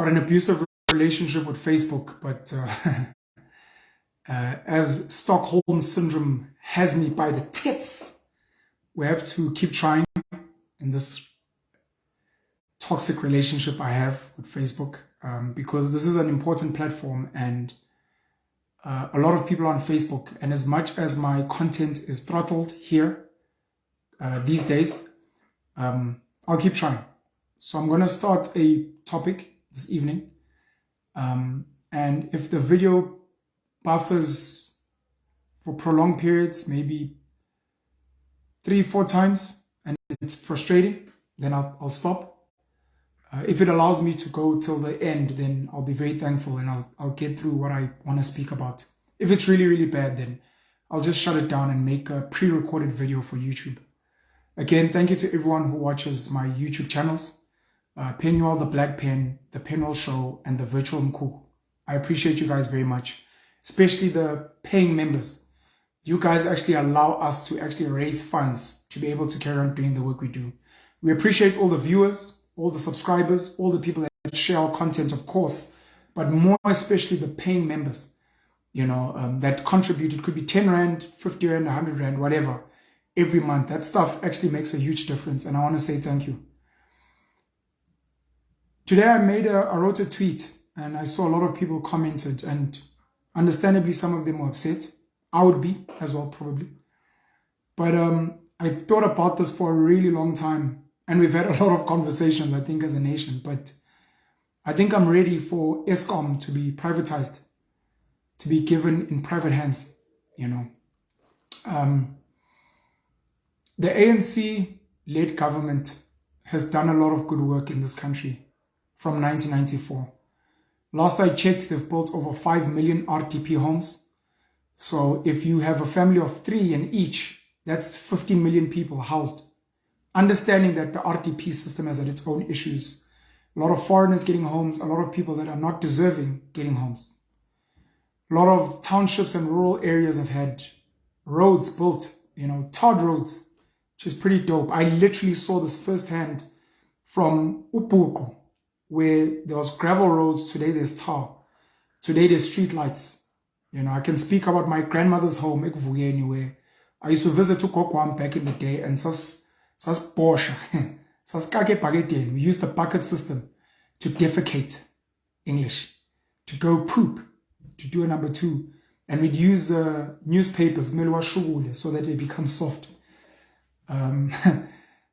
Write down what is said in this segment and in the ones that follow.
got an abusive relationship with Facebook, but as Stockholm Syndrome has me by the tits, we have to keep trying in this toxic relationship I have with Facebook, because this is an important platform, and a lot of people on Facebook, and as much as my content is throttled here these days, I'll keep trying. So I'm going to start a topic this evening, and if the video buffers for prolonged periods, maybe 3-4 times, and it's frustrating, then I'll stop. If it allows me to go till the end, then I'll be very thankful, and I'll get through what I want to speak about. If it's really, really bad, then I'll just shut it down and make a pre-recorded video for YouTube. Again, thank you to everyone who watches my YouTube channels. Penuel the Black Pen, the Penuel Show, and the Virtual Mkuku. I appreciate you guys very much, especially the paying members. You guys actually allow us to actually raise funds to be able to carry on doing the work we do. We appreciate all the viewers, all the subscribers, all the people that share our content, of course, but more especially the paying members, you know, that contribute. It could be 10 Rand, 50 Rand, 100 Rand, whatever, every month. That stuff actually makes a huge difference, and I want to say thank you. Today I wrote a tweet, and I saw a lot of people commented, and understandably some of them were upset. I would be as well, probably. But I've thought about this for a really long time, and we've had a lot of conversations, I think, as a nation. But I think I'm ready for Eskom to be privatized, to be given in private hands, you know. The ANC-led government has done a lot of good work in this country from 1994. Last I checked, they've built over 5 million RDP homes. So if you have a family of 3 in each, that's 15 million people housed. Understanding that the RDP system has had its own issues. A lot of foreigners getting homes, a lot of people that are not deserving getting homes. A lot of townships and rural areas have had roads built, you know, tarred roads, which is pretty dope. I literally saw this firsthand from Upuku, where there was gravel roads. Today there's tar. Today there's street lights. You know, I can speak about my grandmother's home, Ekvuyeni, where I used to visit Ukokwam back in the day, and sas Porsche, sas kake bageten. We used the bucket system to defecate, English, to go poop, to do a number 2, and we'd use newspapers, melwa shugule, so that they become soft.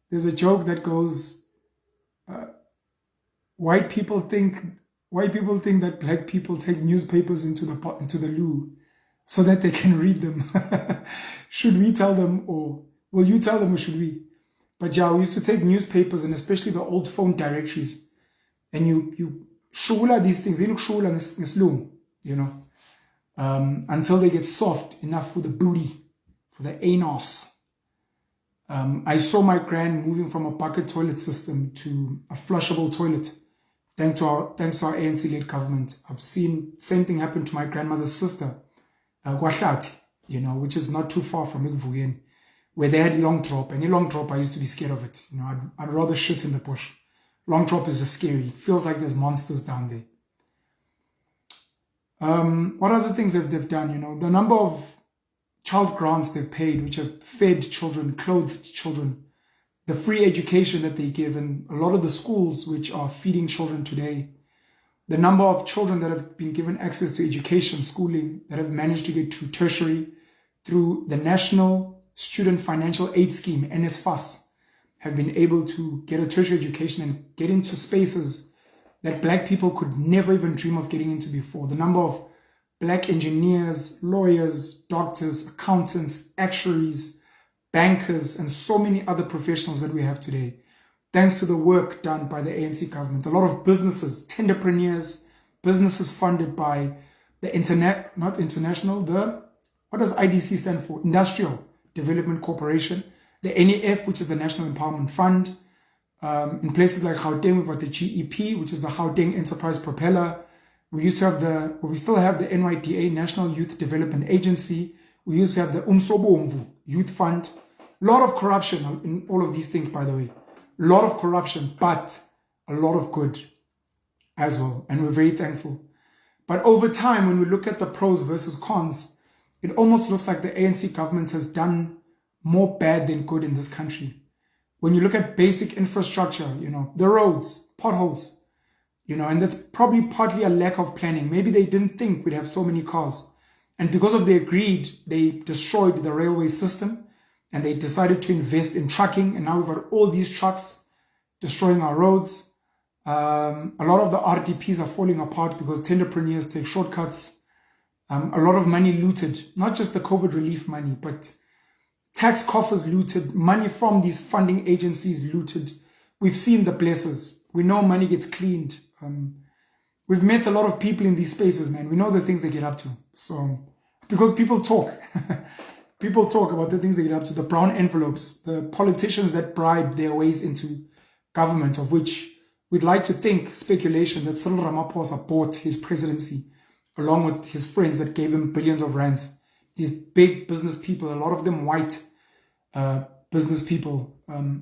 There's a joke that goes, white people think that black people take newspapers into the loo so that they can read them. Should we tell them, or will you tell them, or should we? But yeah, we used to take newspapers, and especially the old phone directories, and you shula these things, you know, until they get soft enough for the booty, for the anus. I saw my grand moving from a bucket toilet system to a flushable toilet. Thanks to our ANC-led government. I've seen same thing happen to my grandmother's sister, Gwashlati, you know, which is not too far from Ikvuyen, where they had long drop. And in long drop, I used to be scared of it. You know, I'd rather shit in the bush. Long drop is just scary. It feels like there's monsters down there. What other things have they done? You know, the number of child grants they've paid, which have fed children, clothed children, the free education that they give, and a lot of the schools which are feeding children today, the number of children that have been given access to education, schooling, that have managed to get to tertiary through the National Student Financial Aid Scheme, NSFAS, have been able to get a tertiary education and get into spaces that black people could never even dream of getting into before. The number of black engineers, lawyers, doctors, accountants, actuaries, bankers, and so many other professionals that we have today, thanks to the work done by the ANC government. A lot of businesses, tenderpreneurs, businesses funded by the what does IDC stand for? Industrial Development Corporation, the NEF, which is the National Empowerment Fund. In places like Gauteng, we've got the GEP, which is the Gauteng Enterprise Propeller. We used to have we still have the NYDA, National Youth Development Agency. We used to have the Umsobomvu Youth Fund. A lot of corruption in all of these things, by the way. A lot of corruption, but a lot of good. as well. And we're very thankful. But over time, when we look at the pros versus cons, it almost looks like the ANC government has done more bad than good in this country. When you look at basic infrastructure, the roads, potholes, and that's probably partly a lack of planning. Maybe they didn't think we'd have so many cars. And because of their greed, they destroyed the railway system and they decided to invest in trucking. And now we've got all these trucks destroying our roads. A lot of the RDPs are falling apart because tenderpreneurs take shortcuts. A lot of money looted, not just the COVID relief money, but tax coffers looted, money from these funding agencies looted. We've seen the blessers. We know money gets cleaned. We've met a lot of people in these spaces, man. We know the things they get up to. So, because people talk. People talk about the things they get up to, the brown envelopes, the politicians that bribe their ways into government, of which we'd like to think, speculation, that Cyril Ramaphosa bought his presidency along with his friends that gave him billions of rands. These big business people, a lot of them white business people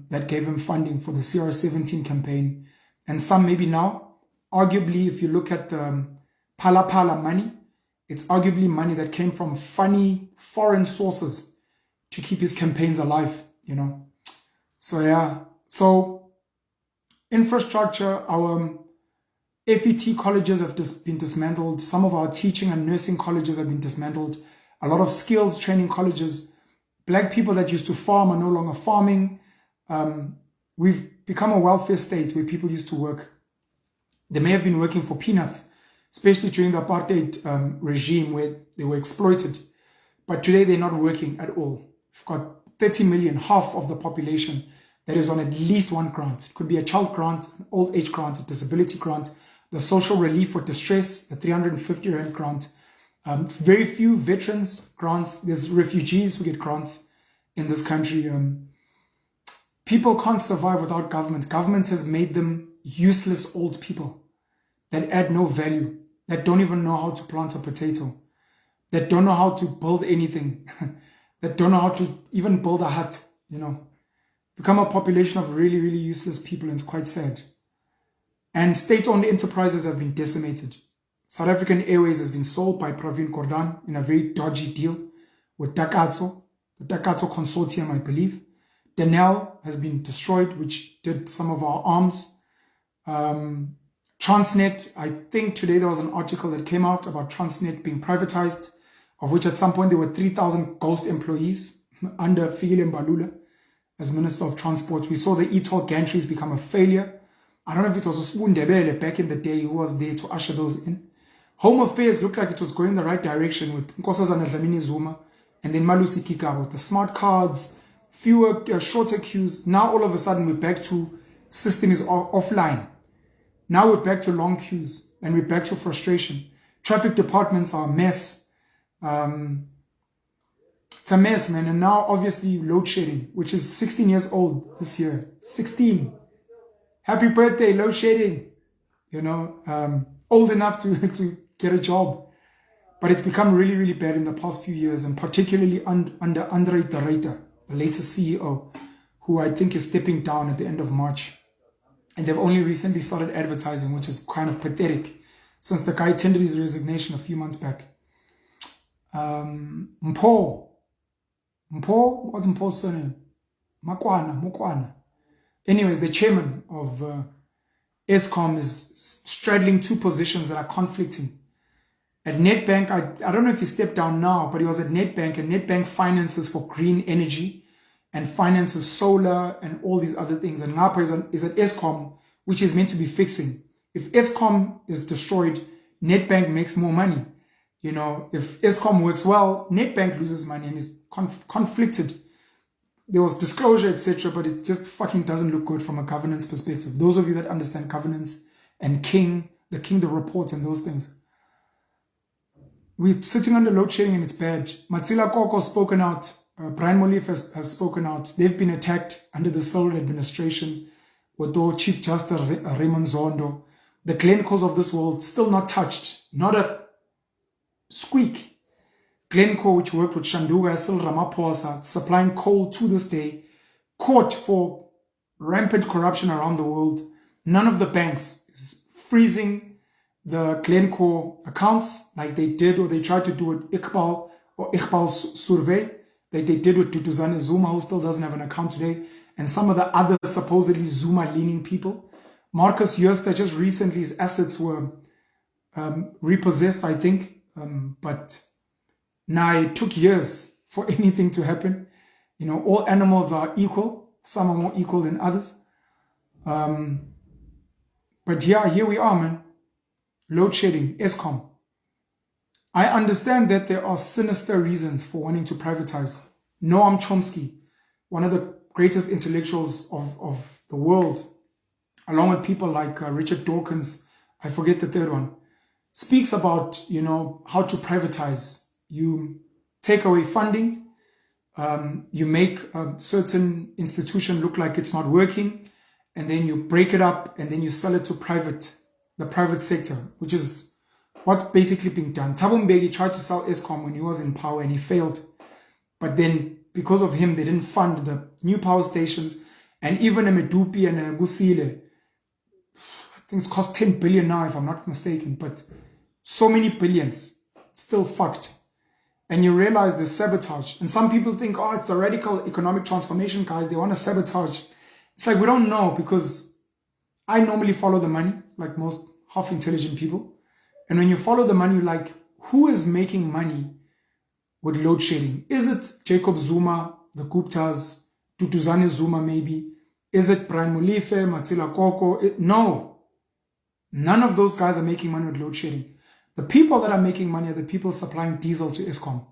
that gave him funding for the CR17 campaign. And some maybe now, arguably, if you look at the Phala Phala money, it's arguably money that came from funny foreign sources to keep his campaigns alive, So yeah, so infrastructure, our FET colleges have been dismantled. Some of our teaching and nursing colleges have been dismantled. A lot of skills training colleges. Black people that used to farm are no longer farming. We've become a welfare state where people used to work. They may have been working for peanuts, especially during the apartheid regime where they were exploited. But today they're not working at all. We've got 30 million, half of the population, that is on at least one grant. It could be a child grant, an old age grant, a disability grant, the social relief for distress, the 350 rand grant. Very few veterans grants. There's refugees who get grants in this country. People can't survive without government. Government has made them useless old people that add no value, that don't even know how to plant a potato, that don't know how to build anything, that don't know how to even build a hut, Become a population of really, really useless people, and it's quite sad. And state-owned enterprises have been decimated. South African Airways has been sold by Pravin Gordhan in a very dodgy deal with Takatso, the Takatso consortium, I believe. Denel has been destroyed, which did some of our arms. Transnet, I think today there was an article that came out about Transnet being privatized, of which at some point there were 3,000 ghost employees under Fikile Mbalula as Minister of Transport. We saw the e-toll gantries become a failure. I don't know if it was Usbu Ndebele back in the day who was there to usher those in. Home Affairs looked like it was going in the right direction with Nkosazana Dlamini Zuma and then Malusi Kigabo. The smart cards, fewer, shorter queues. Now all of a sudden we're back to system is offline. Now we're back to long queues and we're back to frustration. Traffic departments are a mess. It's a mess, man. And now obviously load shedding, which is 16 years old this year. 16. Happy birthday, load shedding. Old enough to get a job. But it's become really, really bad in the past few years, and particularly under Andre de Ruyter, the latest CEO, who I think is stepping down at the end of March. And they've only recently started advertising, which is kind of pathetic, since the guy tendered his resignation a few months back. What's Mpo's surname? Mokwana. Anyways, the chairman of Eskom is straddling two positions that are conflicting. At Nedbank, I don't know if he stepped down now, but he was at Nedbank, and Nedbank finances for green energy and finances solar and all these other things. And Napa is at Eskom, which is meant to be fixing. If Eskom is destroyed, Nedbank makes more money. If Eskom works well, Nedbank loses money and is conflicted. There was disclosure, etc., but it just fucking doesn't look good from a governance perspective. Those of you that understand governance and the kingdom reports and those things. We're sitting under load shedding and it's bad. Matsila Koko has spoken out. Brian Molefe has spoken out. They've been attacked under the Cyril administration. Although Chief Justice Raymond Zondo, the Glencores of this world, still not touched. Not a squeak. Glencore, which worked with Shanduga, Cyril Ramaphosa, supplying coal to this day, caught for rampant corruption around the world. None of the banks is freezing the Glencore accounts like they did, or they tried to do with Iqbal's survey, like they did with Duduzane Zuma, who still doesn't have an account today, and some of the other supposedly Zuma-leaning people. Marcus Jooste, just recently his assets were repossessed, I think, but now it took years for anything to happen. You know, all animals are equal. Some are more equal than others. But yeah, here we are, man. Load shedding, Eskom. I understand that there are sinister reasons for wanting to privatize. Noam Chomsky, one of the greatest intellectuals of the world, along with people like Richard Dawkins, I forget the third one, speaks about, you know, how to privatize. You take away funding, you make a certain institution look like it's not working, and then you break it up and then you sell it to the private sector, which is what's basically being done. Thabo Mbeki tried to sell Eskom when he was in power and he failed. But then because of him, they didn't fund the new power stations. And even a Medupi and a Gusile, I think it's cost 10 billion now, if I'm not mistaken, but so many billions, still fucked. And you realize the sabotage. And some people think, oh, it's a radical economic transformation, guys. They want to sabotage. It's like, we don't know, because I normally follow the money, like most half-intelligent people. And when you follow the money, you're like, who is making money with load shedding? Is it Jacob Zuma, the Guptas, Duduzane Zuma maybe? Is it Brian Molefe, Matsila Koko? No. None of those guys are making money with load shedding. The people that are making money are the people supplying diesel to Eskom.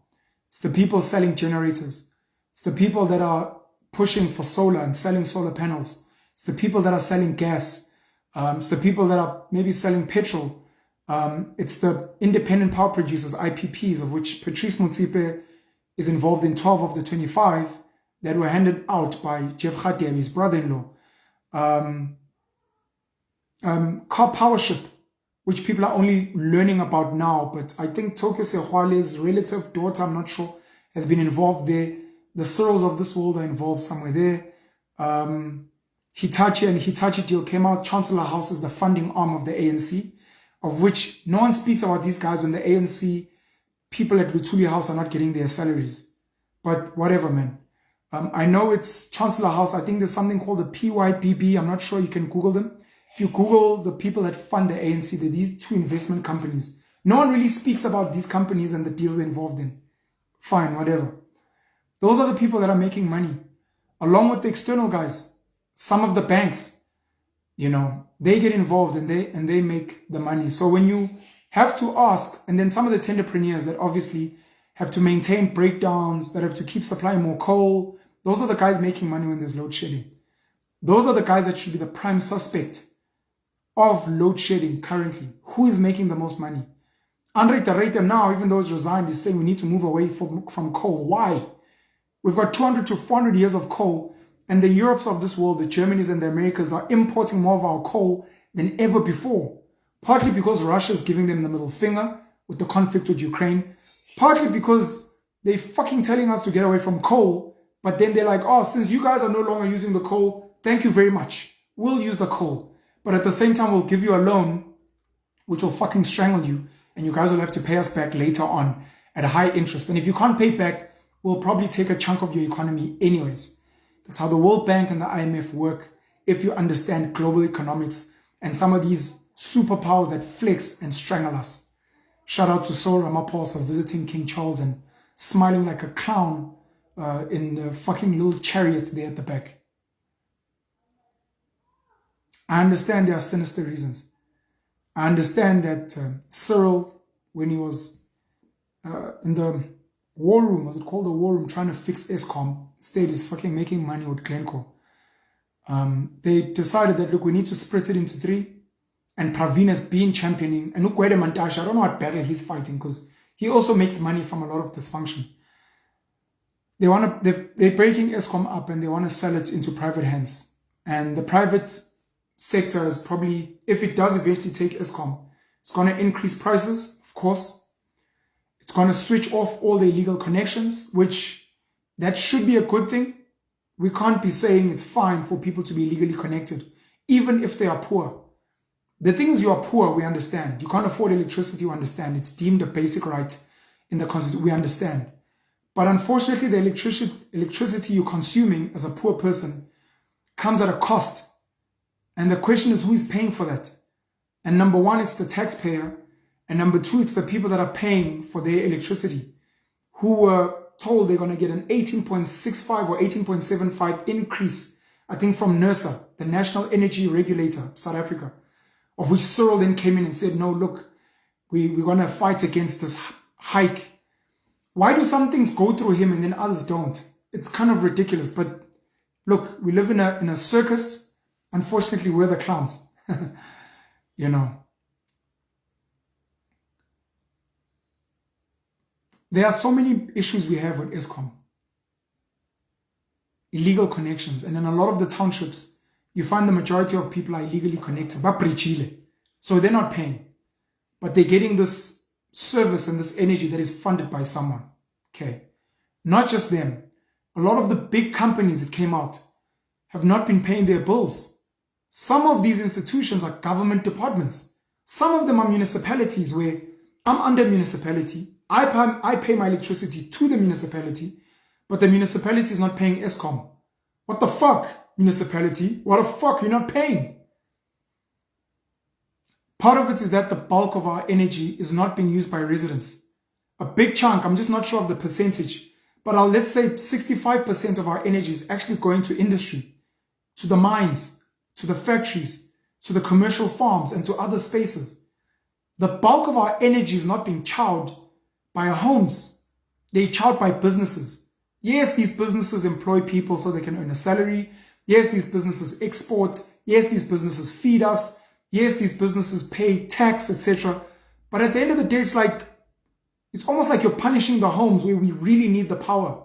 It's the people selling generators. It's the people that are pushing for solar and selling solar panels. It's the people that are selling gas. It's the people that are maybe selling petrol. It's the independent power producers, IPPs, of which Patrice Motsepe is involved in 12 of the 25 that were handed out by Jeff Radebe, his brother-in-law. Car Powership, which people are only learning about now, but I think Tokyo Sehwale's relative daughter, I'm not sure, has been involved there. The Cyrils of this world are involved somewhere there. Hitachi and Hitachi deal came out. Chancellor House is the funding arm of the ANC, of which no one speaks about these guys when the ANC people at Luthuli House are not getting their salaries. But whatever, man. I know it's Chancellor House. I think there's something called the PYBB. I'm not sure. You can Google them. If you Google the people that fund the ANC, they're these two investment companies. No one really speaks about these companies and the deals they're involved in. Fine, whatever. Those are the people that are making money, along with the external guys. Some of the banks, you know, they get involved and they make the money. So when you have to ask, and then some of the tenderpreneurs that obviously have to maintain breakdowns, that have to keep supplying more coal, those are the guys making money when there's load shedding. Those are the guys that should be the prime suspect of load shedding currently. Who is making the most money? Andre Terreira now, even though he's resigned, is saying we need to move away from coal. Why? We've got 200 to 400 years of coal, and the Europes of this world, the Germanys and the Americas, are importing more of our coal than ever before. Partly because Russia is giving them the middle finger with the conflict with Ukraine. Partly because they're fucking telling us to get away from coal, but then they're like, oh, since you guys are no longer using the coal, thank you very much. We'll use the coal. But at the same time, we'll give you a loan, which will fucking strangle you, and you guys will have to pay us back later on at a high interest. And if you can't pay back, we'll probably take a chunk of your economy anyways. That's how the World Bank and the IMF work, if you understand global economics and some of these superpowers that flex and strangle us. Shout out to Cyril Ramaphosa visiting King Charles and smiling like a clown in the fucking little chariot there at the back. I understand there are sinister reasons. I understand that Cyril, when he was in the war room, was it called the war room, trying to fix Eskom, instead is fucking making money with Glencore. They decided that, look, we need to split it into three. And Praveen has been championing. And look, Gwede Mantashe, I don't know what battle he's fighting, because he also makes money from a lot of dysfunction. They're breaking Eskom up and they want to sell it into private hands. And the private sector is probably, if it does eventually take Eskom, it's going to increase prices, of course. It's going to switch off all the illegal connections, which that should be a good thing. We can't be saying it's fine for people to be legally connected, even if they are poor. The thing is, you are poor, we understand. You can't afford electricity, we understand. It's deemed a basic right in the Constitution, we understand. But unfortunately, the electricity you're consuming as a poor person comes at a cost. And the question is, who is paying for that? And number one, it's the taxpayer. And number two, it's the people that are paying for their electricity, who were told they're going to get an 18.65 or 18.75 increase, I think from NERSA, the National Energy Regulator of South Africa, of which Cyril then came in and said, no, look, we're going to fight against this hike. Why do some things go through him and then others don't? It's kind of ridiculous. But look, we live in a circus. Unfortunately, we're the clowns. You know. There are so many issues we have with Eskom. Illegal connections. And in a lot of the townships, you find the majority of people are illegally connected. So they're not paying. But they're getting this service and this energy that is funded by someone. Okay. Not just them. A lot of the big companies that came out have not been paying their bills. Some of these institutions are government departments. Some of them are municipalities where I'm under municipality. I pay my electricity to the municipality, but the municipality is not paying Eskom. What the fuck, municipality? What the fuck? You're not paying. Part of it is that the bulk of our energy is not being used by residents. A big chunk, I'm just not sure of the percentage, but let's say 65% of our energy is actually going to industry, to the mines, to the factories, to the commercial farms, and to other spaces. The bulk of our energy is not being chowed by homes. They're chowed by businesses. Yes, these businesses employ people so they can earn a salary. Yes, these businesses export. Yes, these businesses feed us. Yes, these businesses pay tax, etc. But at the end of the day, it's almost like you're punishing the homes where we really need the power.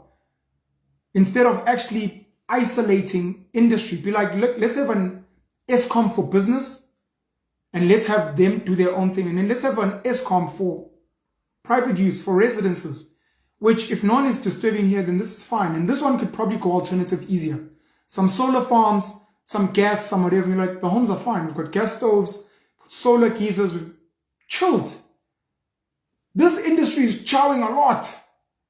Instead of actually isolating industry. Be like, look, let's have an Eskom for business and let's have them do their own thing. And then let's have an Eskom for private use, for residences, which if no one is disturbing here, then this is fine. And this one could probably go alternative easier. Some solar farms, some gas, some whatever. You're like, the homes are fine. We've got gas stoves, solar geysers, we've chilled. This industry is chowing a lot.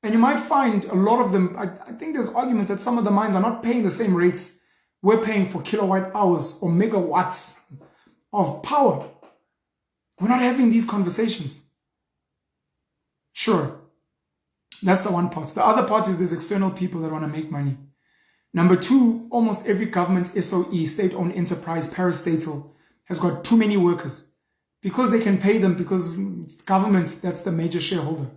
And you might find a lot of them, I think there's arguments that some of the mines are not paying the same rates we're paying for kilowatt hours or megawatts of power. We're not having these conversations. Sure, that's the one part. The other part is there's external people that want to make money. Number two, almost every government SOE, state-owned enterprise, parastatal, has got too many workers because they can pay them because it's government that's the major shareholder.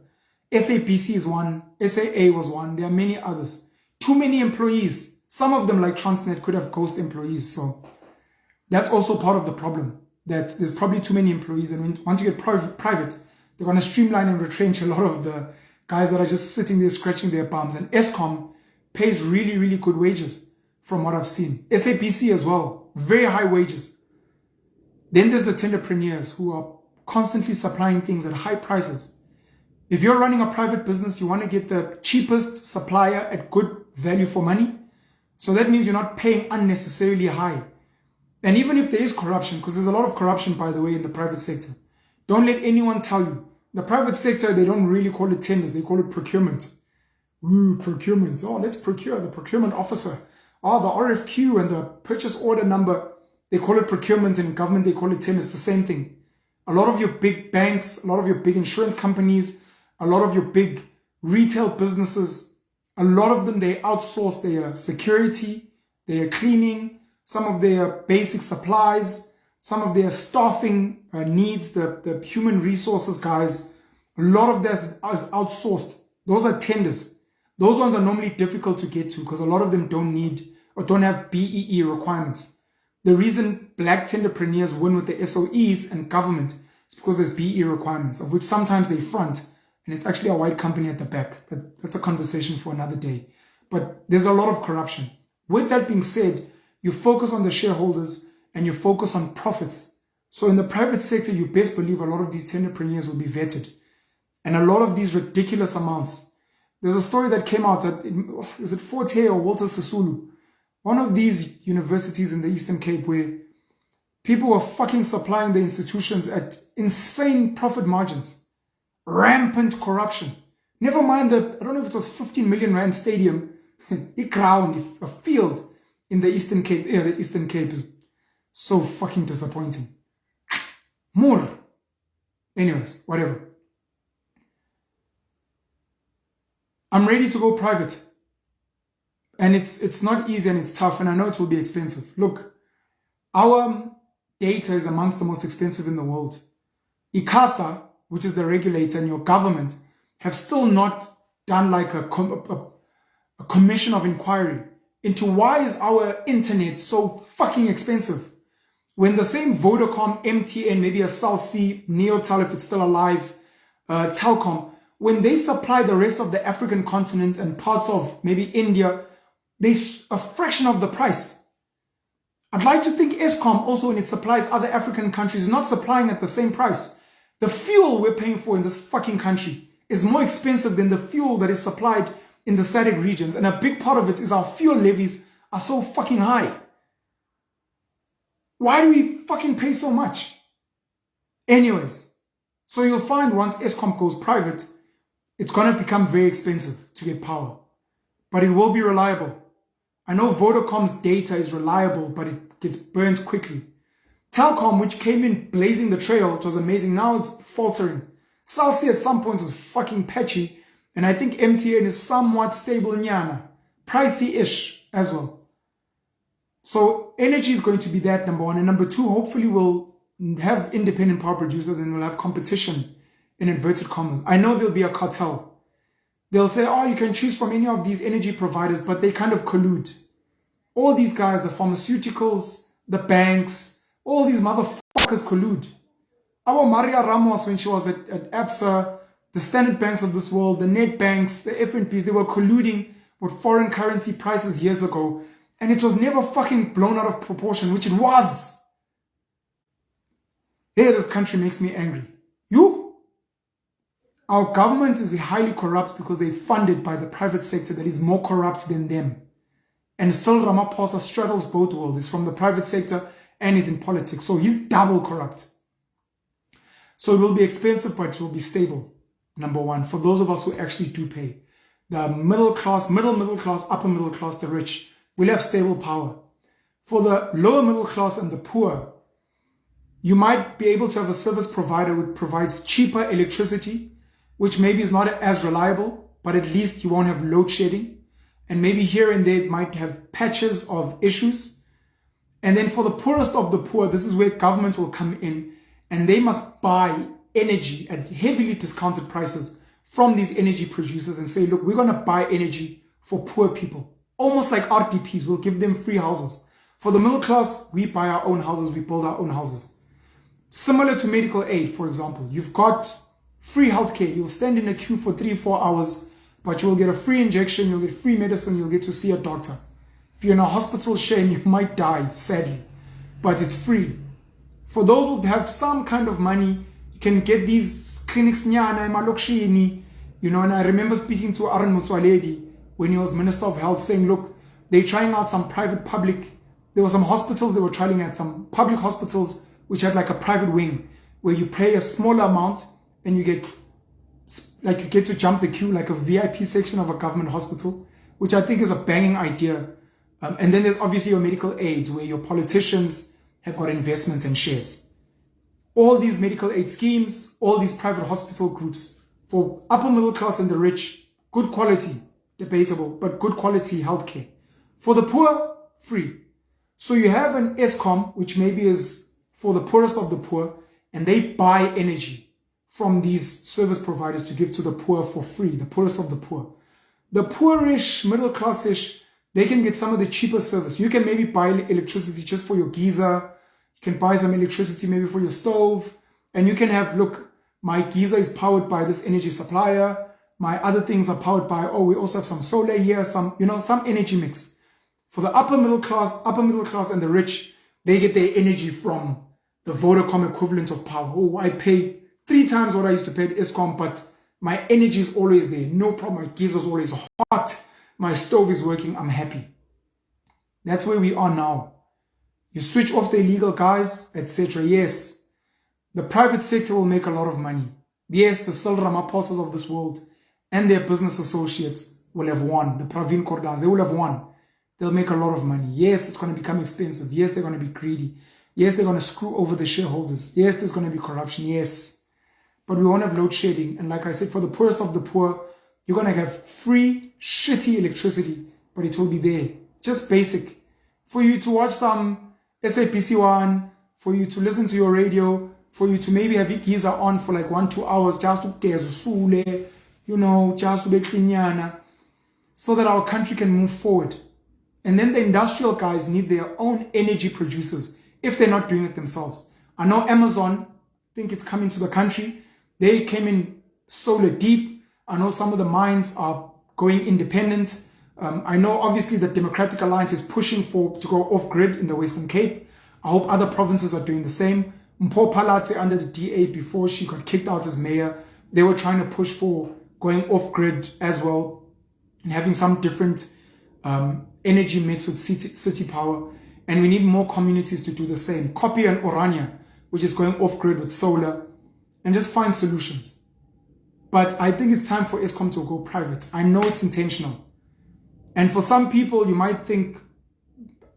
SABC is one, SAA was one, there are many others. Too many employees. Some of them, like Transnet, could have ghost employees. So that's also part of the problem, that there's probably too many employees. And once you get private, they're going to streamline and retrench a lot of the guys that are just sitting there scratching their bums. And Eskom pays really, really good wages from what I've seen. SABC as well, very high wages. Then there's the tenderpreneurs who are constantly supplying things at high prices. If you're running a private business, you want to get the cheapest supplier at good value for money. So that means you're not paying unnecessarily high. And even if there is corruption, because there's a lot of corruption, by the way, in the private sector, don't let anyone tell you. The private sector, they don't really call it tenders. They call it procurement. Ooh, procurement. Oh, let's procure the procurement officer. Oh, the RFQ and the purchase order number, they call it procurement, and in government, they call it tenders. The same thing. A lot of your big banks, a lot of your big insurance companies, a lot of your big retail businesses, a lot of them, they outsource their security, their cleaning, some of their basic supplies, some of their staffing needs, the human resources guys. A lot of that is outsourced. Those are tenders. Those ones are normally difficult to get to because a lot of them don't need or don't have BEE requirements. The reason black tenderpreneurs win with the SOEs and government is because there's BEE requirements, of which sometimes they front, and it's actually a white company at the back. But that's a conversation for another day. But there's a lot of corruption. With that being said, you focus on the shareholders and you focus on profits. So in the private sector, you best believe a lot of these tenderpreneurs will be vetted. And a lot of these ridiculous amounts. There's a story that came out at, is it Fort Hare or Walter Sisulu? One of these universities in the Eastern Cape where People were fucking supplying the institutions at insane profit margins. Rampant corruption. Never mind the, I don't know if it was 15 million rand stadium, a ground, a field in the Eastern Cape. Yeah, the Eastern Cape is so fucking disappointing. More. Anyways, whatever. I'm ready to go private. And it's not easy and it's tough, and I know it will be expensive. Look, our data is amongst the most expensive in the world. ICASA, which is the regulator, and your government have still not done like a commission of inquiry into why is our internet so fucking expensive. When the same Vodacom, MTN, maybe a Cell C, Neotel if it's still alive, Telkom, when they supply the rest of the African continent and parts of maybe India, they a fraction of the price. I'd like to think Eskom also, when it supplies other African countries, is not supplying at the same price. The fuel we're paying for in this fucking country is more expensive than the fuel that is supplied in the SADC regions. And a big part of it is our fuel levies are so fucking high. Why do we fucking pay so much? Anyways, so you'll find once Eskom goes private, it's going to become very expensive to get power. But it will be reliable. I know Vodacom's data is reliable, but it gets burnt quickly. Telkom, which came in blazing the trail, it was amazing. Now it's faltering. Cell C at some point was fucking patchy. And I think MTN is somewhat stable nyana. Pricey-ish as well. So energy is going to be that, number one. And number two, hopefully we'll have independent power producers and we'll have competition in inverted commas. I know there'll be a cartel. They'll say, oh, you can choose from any of these energy providers, but they kind of collude. All these guys, the pharmaceuticals, the banks, all these motherfuckers collude. Our Maria Ramos, when she was at ABSA, the standard banks of this world, the net banks, the FNPs, they were colluding with foreign currency prices years ago. And it was never fucking blown out of proportion, which it was. Hey, this country makes me angry. Our government is highly corrupt because they're funded by the private sector that is more corrupt than them. And still Ramaphosa straddles both worlds. He's from the private sector and he's in politics. So he's double corrupt. So it will be expensive, but it will be stable. Number one, for those of us who actually do pay. The middle class, middle class, upper middle class, the rich, will have stable power. For the lower middle class and the poor, you might be able to have a service provider which provides cheaper electricity, which maybe is not as reliable, but at least you won't have load shedding. And maybe here and there it might have patches of issues. And then for the poorest of the poor, this is where government will come in and they must buy energy at heavily discounted prices from these energy producers and say, look, we're going to buy energy for poor people. Almost like RDPs, we'll give them free houses. For the middle class, we buy our own houses, we build our own houses. Similar to medical aid, for example, you've got free healthcare. You'll stand in a queue for 3-4 hours, but you'll get a free injection, you'll get free medicine, you'll get to see a doctor. If you're in a hospital, shame, you might die, sadly, but it's free. For those who have some kind of money, you can get these clinics, and I remember speaking to Aaron Motsoaledi when he was Minister of Health saying, look, they're trying out some public, there were some hospitals they were trying out, some public hospitals which had like a private wing where you pay a smaller amount and you get to jump the queue like a VIP section of a government hospital, which I think is a banging idea. And then there's obviously your medical aids where your politicians have got investments and shares. All these medical aid schemes, all these private hospital groups for upper middle class and the rich, good quality, debatable, but good quality healthcare. For the poor, free. So you have an Eskom, which maybe is for the poorest of the poor, and they buy energy from these service providers to give to the poor for free, the poorest of the poor. The poorish, middle classish, they can get some of the cheaper service. You can maybe buy electricity just for your geyser. You can buy some electricity maybe for your stove. And you can have, look, my geyser is powered by this energy supplier. My other things are powered by, oh, we also have some solar here, some energy mix. For the upper middle class and the rich, they get their energy from the Vodacom equivalent of power. Oh, I pay 3 times what I used to pay at Eskom, but my energy is always there. No problem. My geyser is always hot. My stove is working. I'm happy. That's where we are now. You switch off the illegal guys, etc. Yes, the private sector will make a lot of money. Yes, the Cyril Ramaphosas of this world and their business associates will have won. The Pravin Gordhans, they will have won. They'll make a lot of money. Yes, it's going to become expensive. Yes, they're going to be greedy. Yes, they're going to screw over the shareholders. Yes, there's going to be corruption. Yes. But we won't have load shedding. And like I said, for the poorest of the poor, you're going to have free, shitty electricity, but it will be there. Just basic. For you to watch some SAPC1, for you to listen to your radio, for you to maybe have Giza on for like 1-2 hours, just to get you know, just to be clean, so that our country can move forward. And then the industrial guys need their own energy producers if they're not doing it themselves. I know Amazon, I think it's coming to the country. They came in solar deep. I know some of the mines are going independent. I know obviously the Democratic Alliance is pushing to go off-grid in the Western Cape. I hope other provinces are doing the same. Mpho Phalatse under the DA, before she got kicked out as mayor, they were trying to push for going off-grid as well and having some different energy mix with city power. And we need more communities to do the same. Copy and Orania, which is going off-grid with solar, and just find solutions. But I think it's time for Eskom to go private. I know it's intentional. And for some people, you might think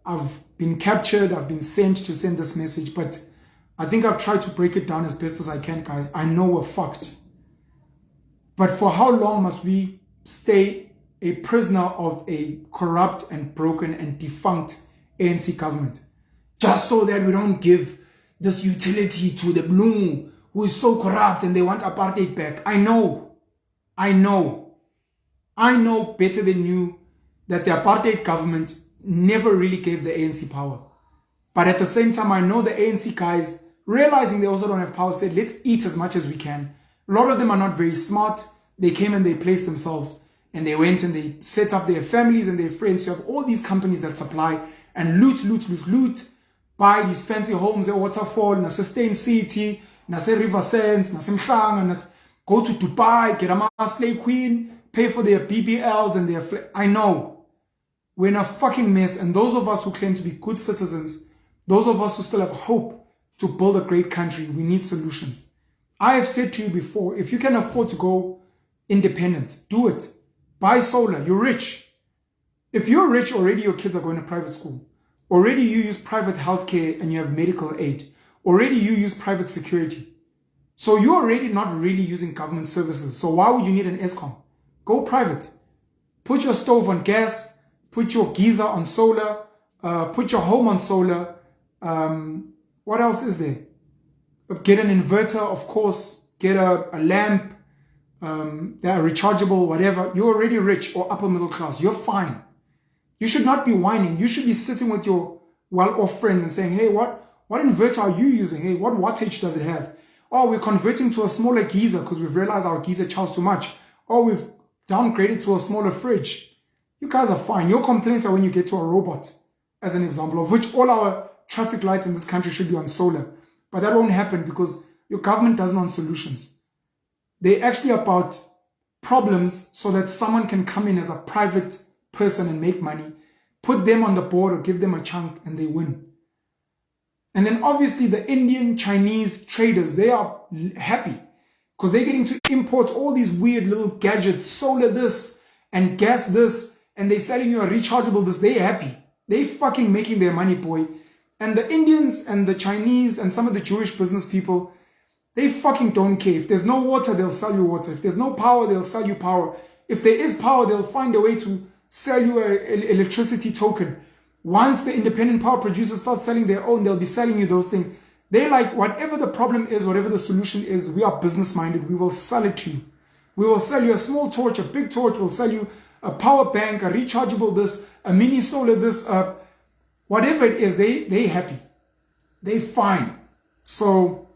I've been captured, I've been sent to send this message, but I think I've tried to break it down as best as I can, guys. I know we're fucked. But for how long must we stay a prisoner of a corrupt and broken and defunct ANC government? Just so that we don't give this utility to the Blue, who is so corrupt and they want apartheid back. I know better than you that the apartheid government never really gave the ANC power. But at the same time, I know the ANC guys, realizing they also don't have power, said, let's eat as much as we can. A lot of them are not very smart. They came and they placed themselves, and they went and they set up their families and their friends to have all these companies that supply and loot, buy these fancy homes at Waterfall, na Sustain City, na River Sands, na Mhlanga, go to Dubai, get a slave queen, pay for their BBLs and their... I know. We're in a fucking mess, and those of us who claim to be good citizens, those of us who still have hope to build a great country, we need solutions. I have said to you before, if you can afford to go independent, do it. Buy solar. You're rich. If you're rich, already your kids are going to private school. Already you use private healthcare and you have medical aid. Already you use private security. So you're already not really using government services. So why would you need an Eskom? Go private. Put your stove on gas. Put your geyser on solar. Put your home on solar. What else is there? Get an inverter, of course. Get a lamp. They are rechargeable, whatever. You're already rich or upper middle class. You're fine. You should not be whining. You should be sitting with your well-off friends and saying, hey, what inverter are you using? Hey, what wattage does it have? Oh, we're converting to a smaller geyser because we've realized our geyser charges too much. Or we've downgraded to a smaller fridge. You guys are fine. Your complaints are when you get to a robot, as an example, of which all our traffic lights in this country should be on solar. But that won't happen because your government doesn't want solutions. They're actually about problems so that someone can come in as a private person and make money, put them on the board or give them a chunk and they win. And then obviously the Indian, Chinese traders, they are happy because they're getting to import all these weird little gadgets, solar this and gas this, and they're selling you a rechargeable this. They're happy. They fucking making their money, boy. And the Indians and the Chinese and some of the Jewish business people, they fucking don't care. If there's no water, they'll sell you water. If there's no power, they'll sell you power. If there is power, they'll find a way to sell you an electricity token. Once the independent power producers start selling their own, they'll be selling you those things. They're like, whatever the problem is, whatever the solution is, we are business-minded. We will sell it to you. We will sell you a small torch, a big torch. We'll sell you a power bank, a rechargeable this, a mini solar this, whatever it is, they happy. They fine. So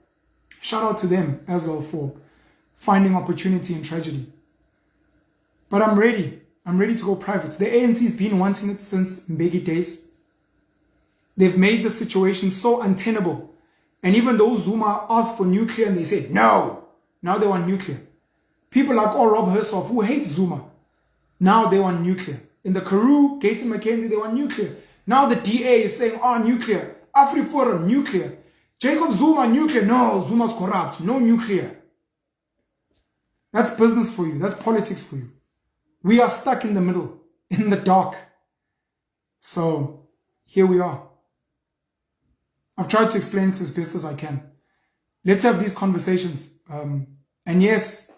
shout out to them as well for finding opportunity in tragedy. But I'm ready. I'm ready to go private. The ANC's been wanting it since Mbeki days. They've made the situation so untenable. And even though Zuma asked for nuclear and they said no, now they want nuclear. People like Rob Hersoff, who hates Zuma, now they want nuclear. In the Karoo, Gates and McKenzie, they want nuclear. Now the DA is saying, nuclear. AfriForum, nuclear. Jacob Zuma, nuclear. No, Zuma's corrupt. No nuclear. That's business for you. That's politics for you. We are stuck in the middle, in the dark. So, here we are. I've tried to explain it as best as I can. Let's have these conversations. And yes,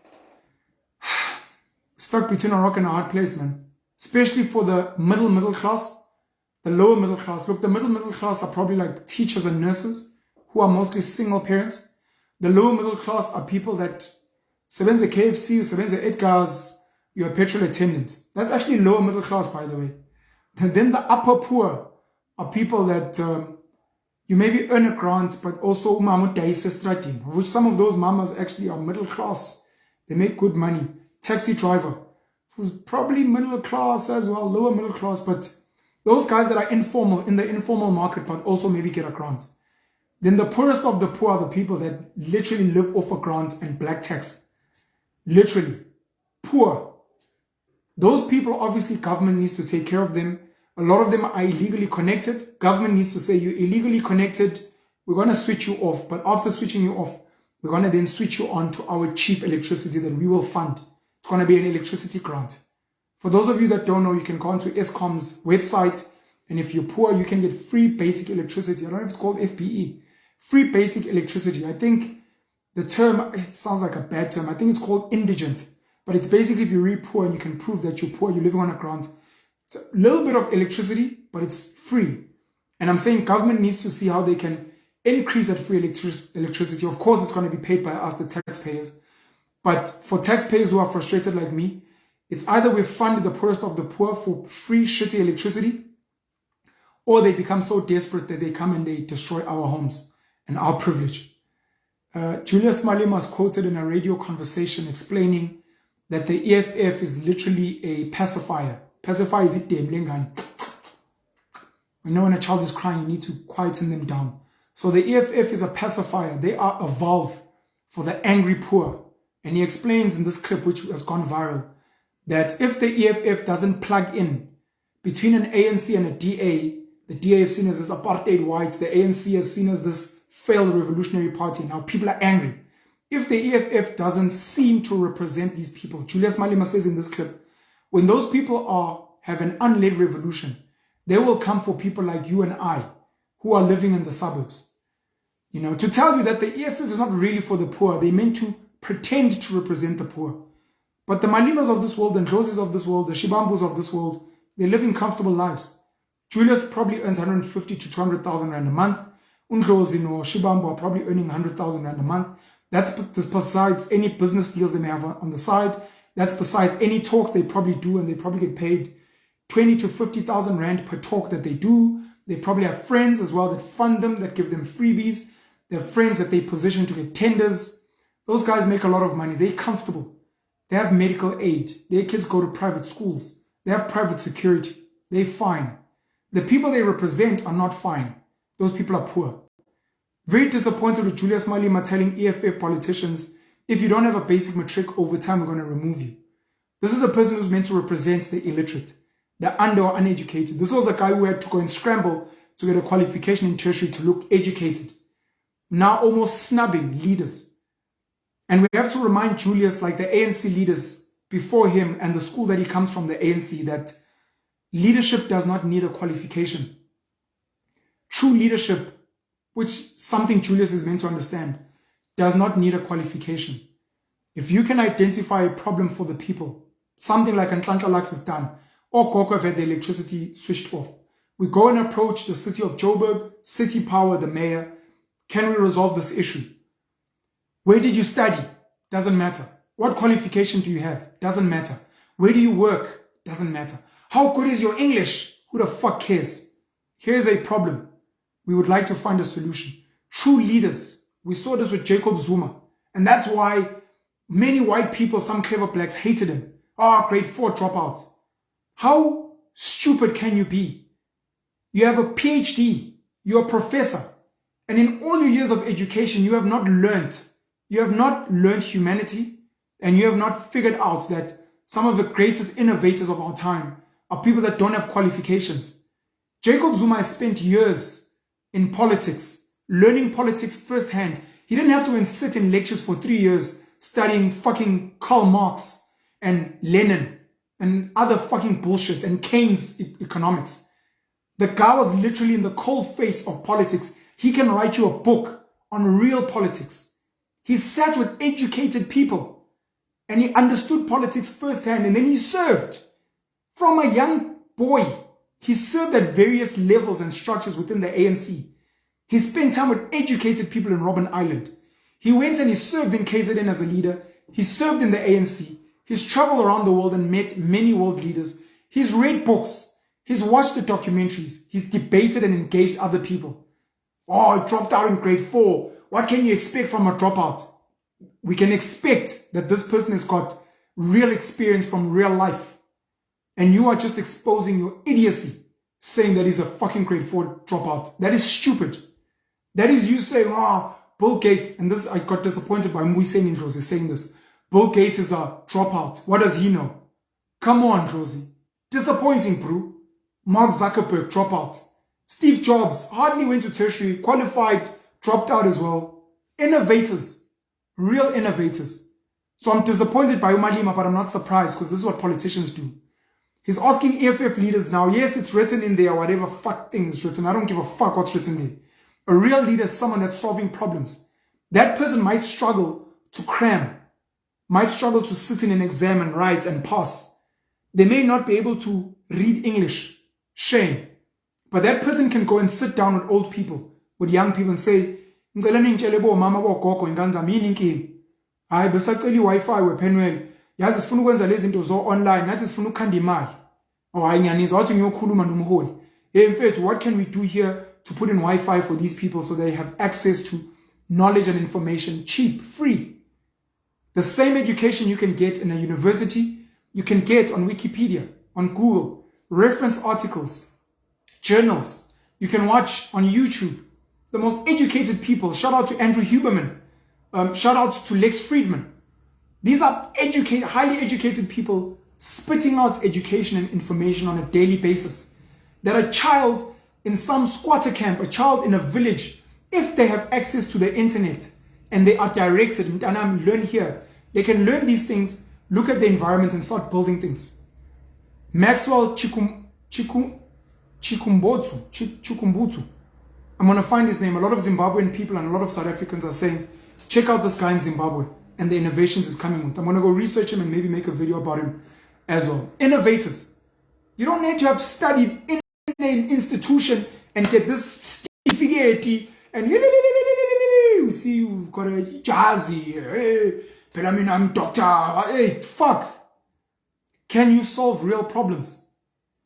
stuck between a rock and a hard place, man. Especially for the middle class, the lower middle class. Look, the middle class are probably like teachers and nurses who are mostly single parents. The lower middle class are people that sebenza KFC, sebenza Edgar's, you're a petrol attendant. That's actually lower middle class, by the way. And then the upper poor are people that you maybe earn a grant, but also which some of those mamas actually are middle class. They make good money. Taxi driver, who's probably middle class as well, lower middle class, but those guys that are informal, in the informal market, but also maybe get a grant. Then the poorest of the poor are the people that literally live off a grant and black tax. Literally. Poor. Those people, obviously, government needs to take care of them. A lot of them are illegally connected. Government needs to say, you're illegally connected. We're going to switch you off. But after switching you off, we're going to then switch you on to our cheap electricity that we will fund. It's going to be an electricity grant. For those of you that don't know, you can go onto Eskom's website. And if you're poor, you can get free basic electricity. I don't know if it's called FBE. Free basic electricity. I think the term, it sounds like a bad term. I think it's called indigent. But it's basically if you're really poor and you can prove that you're poor, you're living on a grant. It's a little bit of electricity, but it's free. And I'm saying government needs to see how they can increase that free electricity. Of course, it's going to be paid by us, the taxpayers. But for taxpayers who are frustrated like me, it's either we fund the poorest of the poor for free shitty electricity, or they become so desperate that they come and they destroy our homes and our privilege. Julius Malema was quoted in a radio conversation explaining that the EFF is literally a pacifier. Pacifier is it them. You know when a child is crying, you need to quieten them down. So the EFF is a pacifier. They are a valve for the angry poor. And he explains in this clip, which has gone viral, that if the EFF doesn't plug in between an ANC and a DA, the DA is seen as this apartheid whites, the ANC is seen as this failed revolutionary party. Now people are angry. If the EFF doesn't seem to represent these people, Julius Malema says in this clip, when those people have an unled revolution, they will come for people like you and I, who are living in the suburbs. You know, to tell you that the EFF is not really for the poor. They meant to pretend to represent the poor. But the Malimas of this world, and Roses of this world, the Shibambus of this world, they're living comfortable lives. Julius probably earns 150 to 200,000 rand a month. Undlozi or Shibambu are probably earning 100,000 rand a month. That's besides any business deals they may have on the side. That's besides any talks they probably do, and they probably get paid 20 to 50,000 rand per talk that they do. They probably have friends as well that fund them, that give them freebies. They have friends that they position to get tenders. Those guys make a lot of money. They're comfortable. They have medical aid. Their kids go to private schools. They have private security. They're fine. The people they represent are not fine. Those people are poor. Very disappointed with Julius Malema telling EFF politicians, if you don't have a basic matric, over time we're going to remove you. This is a person who's meant to represent the illiterate, the under or uneducated. This was a guy who had to go and scramble to get a qualification in tertiary to look educated. Now almost snubbing leaders. And we have to remind Julius, like the ANC leaders before him and the school that he comes from, the ANC, that leadership does not need a qualification. True leadership, which something Julius is meant to understand, does not need a qualification. If you can identify a problem for the people, something like Nhlanhla Lux has done, or Goko have had the electricity switched off, we go and approach the city of Joburg, city power, the mayor. Can we resolve this issue? Where did you study? Doesn't matter. What qualification do you have? Doesn't matter. Where do you work? Doesn't matter. How good is your English? Who the fuck cares? Here's a problem. We would like to find a solution. True leaders. We saw this with Jacob Zuma. And that's why many white people, some clever blacks, hated him. Grade 4 dropout. How stupid can you be? You have a PhD. You're a professor. And in all your years of education, you have not learned humanity, and you have not figured out that some of the greatest innovators of our time are people that don't have qualifications. Jacob Zuma has spent years in politics, learning politics firsthand. He didn't have to go and sit in lectures for 3 years studying fucking Karl Marx and Lenin and other fucking bullshit and Keynes economics. The guy was literally in the cold face of politics. He can write you a book on real politics. He sat with educated people and he understood politics firsthand, and then he served. From a young boy, he served at various levels and structures within the ANC. He spent time with educated people in Robben Island. He went and he served in KZN as a leader. He served in the ANC. He's traveled around the world and met many world leaders. He's read books. He's watched the documentaries. He's debated and engaged other people. Oh, he dropped out in grade 4. What can you expect from a dropout? We can expect that this person has got real experience from real life. And you are just exposing your idiocy, saying that he's a fucking grade 4 dropout. That is stupid. That is you saying, Bill Gates, and this, I got disappointed by Muysen Ndlozi saying this. Bill Gates is a dropout. What does he know? Come on, Ndlozi. Disappointing, bro. Mark Zuckerberg, dropout. Steve Jobs hardly went to tertiary, qualified, dropped out as well. Innovators. Real innovators. So I'm disappointed by Umalima, but I'm not surprised because this is what politicians do. He's asking EFF leaders now, yes, it's written in there, whatever fuck thing is written. I don't give a fuck what's written there. A real leader is someone that's solving problems. That person might struggle to cram, might struggle to sit in an exam and write and pass. They may not be able to read English. Shame. But that person can go and sit down with old people, with young people and say, mama bogogo inganza mini inkingi. Hayi besacela iWi-Fi wePenwell. Yazi sifuna ukwenza lezi zinto zo online, nathi sifuna ukukhanda imali. Oh hayi ngiyanizwa wathi ngiyokhuluma nomholi. Hey mfethu, what can we do here to put in Wi-Fi for these people so they have access to knowledge and information cheap, free? The same education you can get in a university, you can get on Wikipedia, on Google, reference articles, journals. You can watch on YouTube. The most educated people. Shout out to Andrew Huberman. Shout out to Lex Friedman. These are highly educated people spitting out education and information on a daily basis. That a child in some squatter camp, a child in a village, if they have access to the internet and they are directed, and learn here, they can learn these things, look at the environment and start building things. Maxwell Chikumbutsu. I'm going to find his name. A lot of Zimbabwean people and a lot of South Africans are saying, check out this guy in Zimbabwe and the innovations he's coming with. I'm going to go research him and maybe make a video about him as well. Innovators. You don't need to have studied in an institution and get this certificate and you see you've got a jazzy. Hey, but I mean, I'm doctor. Hey, fuck. Can you solve real problems?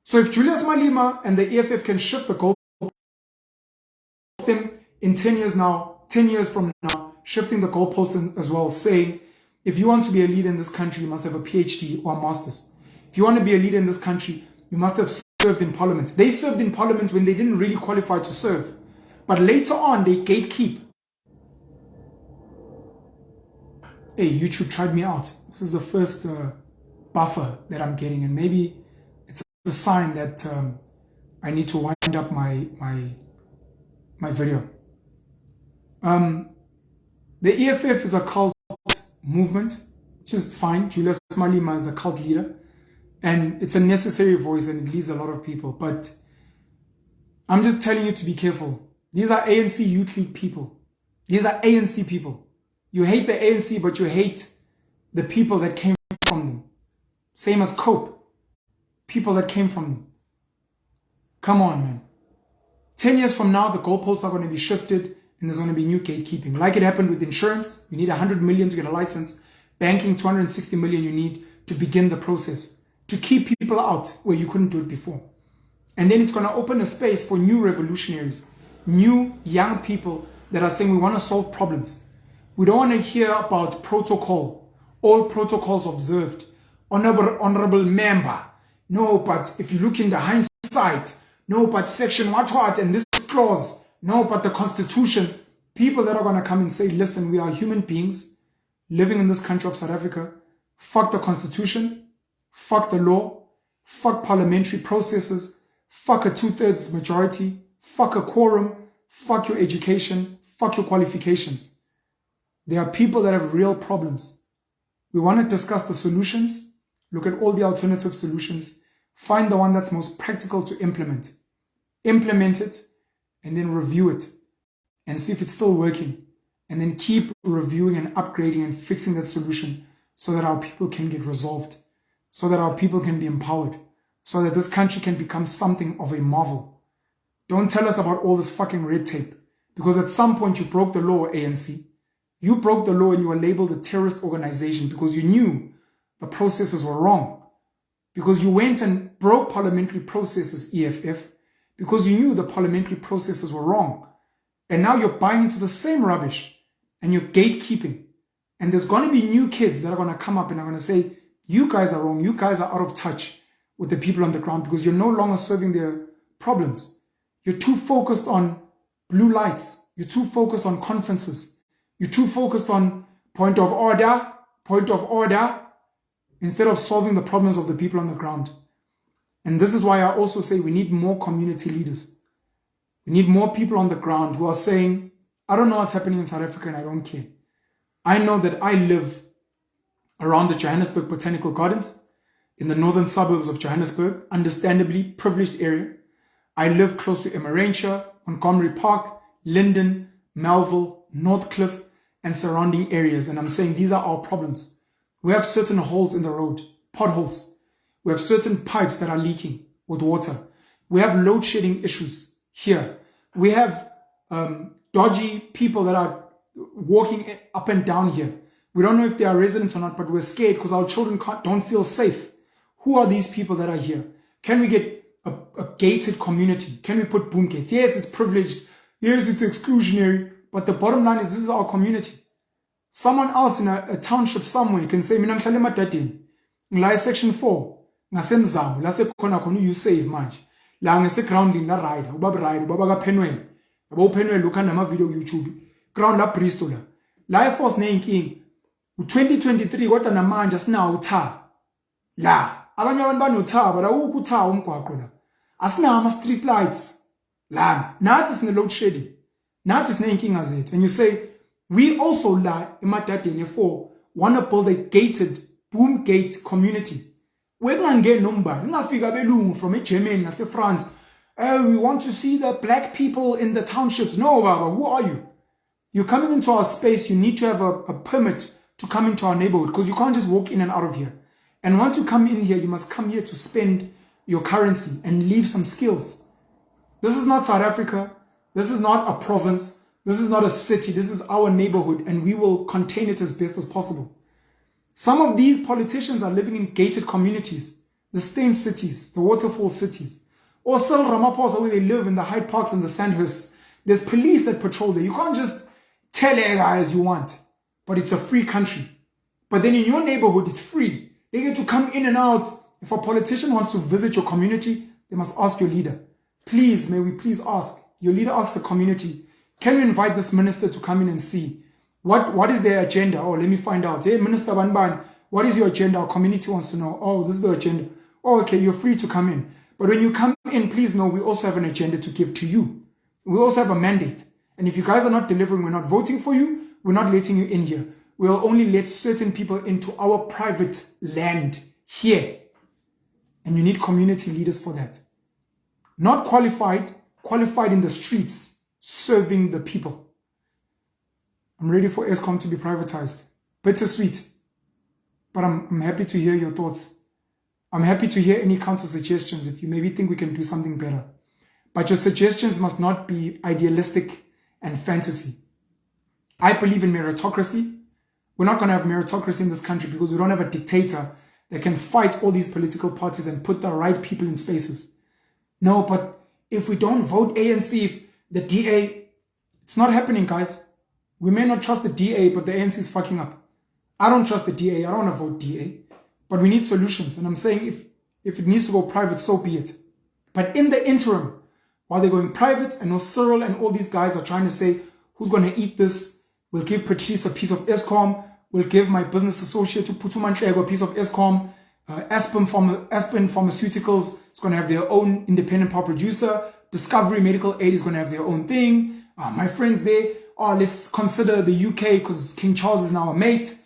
So if Julius Malema and the EFF can shift the goal them in 10 years now, 10 years from now, shifting the goalposts as well, saying, if you want to be a leader in this country, you must have a PhD or a master's. If you want to be a leader in this country, you must have served in parliament. They served in parliament when they didn't really qualify to serve. But later on, they gatekeep. Hey, YouTube tried me out. This is the first buffer that I'm getting, and maybe it's a sign that I need to wind up my video. The EFF is a cult movement, which is fine. Julius Malema is the cult leader, and it's a necessary voice and it leads a lot of people. But I'm just telling you to be careful. These are ANC Youth League people. These are ANC people. You hate the ANC, but you hate the people that came from them. Same as COPE. People that came from them. Come on, man. 10 years from now, the goalposts are going to be shifted and there's going to be new gatekeeping. Like it happened with insurance. You need 100 million to get a license. Banking, 260 million you need to begin the process. To keep people out where you couldn't do it before. And then it's going to open a space for new revolutionaries. New young people that are saying we want to solve problems. We don't want to hear about protocol. All protocols observed. Honorable member. No, but if you look in the hindsight, no, but section what, and this clause. No, but the Constitution. People that are going to come and say, listen, we are human beings living in this country of South Africa. Fuck the Constitution. Fuck the law. Fuck parliamentary processes. Fuck a 2/3 majority. Fuck a quorum. fuck your education, fuck your qualifications. There are people that have real problems. We want to discuss the solutions, look at all the alternative solutions, find the one that's most practical to implement. Implement it, and then review it, and see if it's still working. And then keep reviewing and upgrading and fixing that solution so that our people can get resolved, so that our people can be empowered, so that this country can become something of a marvel. Don't tell us about all this fucking red tape, because at some point you broke the law, ANC. You broke the law and you were labeled a terrorist organization because you knew the processes were wrong. Because you went and broke parliamentary processes, EFF, because you knew the parliamentary processes were wrong. And now you're buying into the same rubbish and you're gatekeeping. And there's going to be new kids that are going to come up and are going to say, you guys are wrong. You guys are out of touch with the people on the ground because you're no longer serving their problems. You're too focused on blue lights. You're too focused on conferences. You're too focused on point of order, instead of solving the problems of the people on the ground. And this is why I also say we need more community leaders. We need more people on the ground who are saying, I don't know what's happening in South Africa and I don't care. I know that I live around the Johannesburg Botanical Gardens in the northern suburbs of Johannesburg, understandably privileged area. I live close to Emmarentia, Montgomery Park, Linden, Melville, Northcliffe, and surrounding areas. And I'm saying these are our problems. We have certain holes in the road, potholes. We have certain pipes that are leaking with water. We have load shedding issues here. We have dodgy people that are walking up and down here. We don't know if they are residents or not, but we're scared because our children don't feel safe. Who are these people that are here? Can we get a gated community? Can we put boom gates? Yes, it's privileged. Yes, it's exclusionary. But the bottom line is this is our community. Someone else in a township somewhere can say, mina ngihlala eMadadeni. Ngila section 4. Ngasemzamo. La sekhona khona you save manje. La ngasegrounding la rider. Ubaba ka Penwell. Abo Penwell ukhanda ama video YouTube. Ground la Bristol la. La force nenkingi. U2023 kodwa namanje sinawo utha. La abanye abantu banothaba la ukutha umgwaqo la. Asinawo ama street lights. La nathi sine load shedding. Nathi sinenkinga zethu. And you say we also la eMadadeni for want to build a gated boom gate community. We're going to get number. From Germany, France. Oh, we want to see the black people in the townships. No, Baba, who are you? You're coming into our space. You need to have a permit to come into our neighborhood because you can't just walk in and out of here. And once you come in here, you must come here to spend your currency and leave some skills. This is not South Africa. This is not a province. This is not a city. This is our neighborhood, and we will contain it as best as possible. Some of these politicians are living in gated communities, the Stain cities, the waterfall cities, or Cyril Ramaphosa where they live in the Hyde Parks and the Sandhursts. There's police that patrol there. You can't just tell a guy as you want, but it's a free country. But then in your neighborhood, it's free. They get to come in and out. If a politician wants to visit your community, they must ask your leader. Please, may we please ask. Your leader ask the community, can you invite this minister to come in and see? What is their agenda? Oh, let me find out. Hey, Minister Banban, what is your agenda? Our community wants to know. Oh, this is the agenda. Oh, okay, you're free to come in. But when you come in, please know we also have an agenda to give to you. We also have a mandate. And if you guys are not delivering, we're not voting for you, we're not letting you in here. We'll only let certain people into our private land here. And you need community leaders for that. Not qualified, qualified in the streets, serving the people. I'm ready for Eskom to be privatized. Bittersweet. But I'm happy to hear your thoughts. I'm happy to hear any counter suggestions if you maybe think we can do something better. But your suggestions must not be idealistic and fantasy. I believe in meritocracy. We're not going to have meritocracy in this country because we don't have a dictator that can fight all these political parties and put the right people in spaces. No, but if we don't vote ANC, if the DA, it's not happening, guys. We may not trust the DA, but the ANC is fucking up. I don't trust the DA. I don't want to vote DA. But we need solutions. And I'm saying if it needs to go private, so be it. But in the interim, while they're going private, I know Cyril and all these guys are trying to say, who's going to eat this? We'll give Patrice a piece of Eskom. We'll give my business associate to Putumanchego a piece of Eskom. Aspen Pharmaceuticals is going to have their own independent power producer. Discovery Medical Aid is going to have their own thing. My friends there, let's consider the UK because King Charles is now a mate.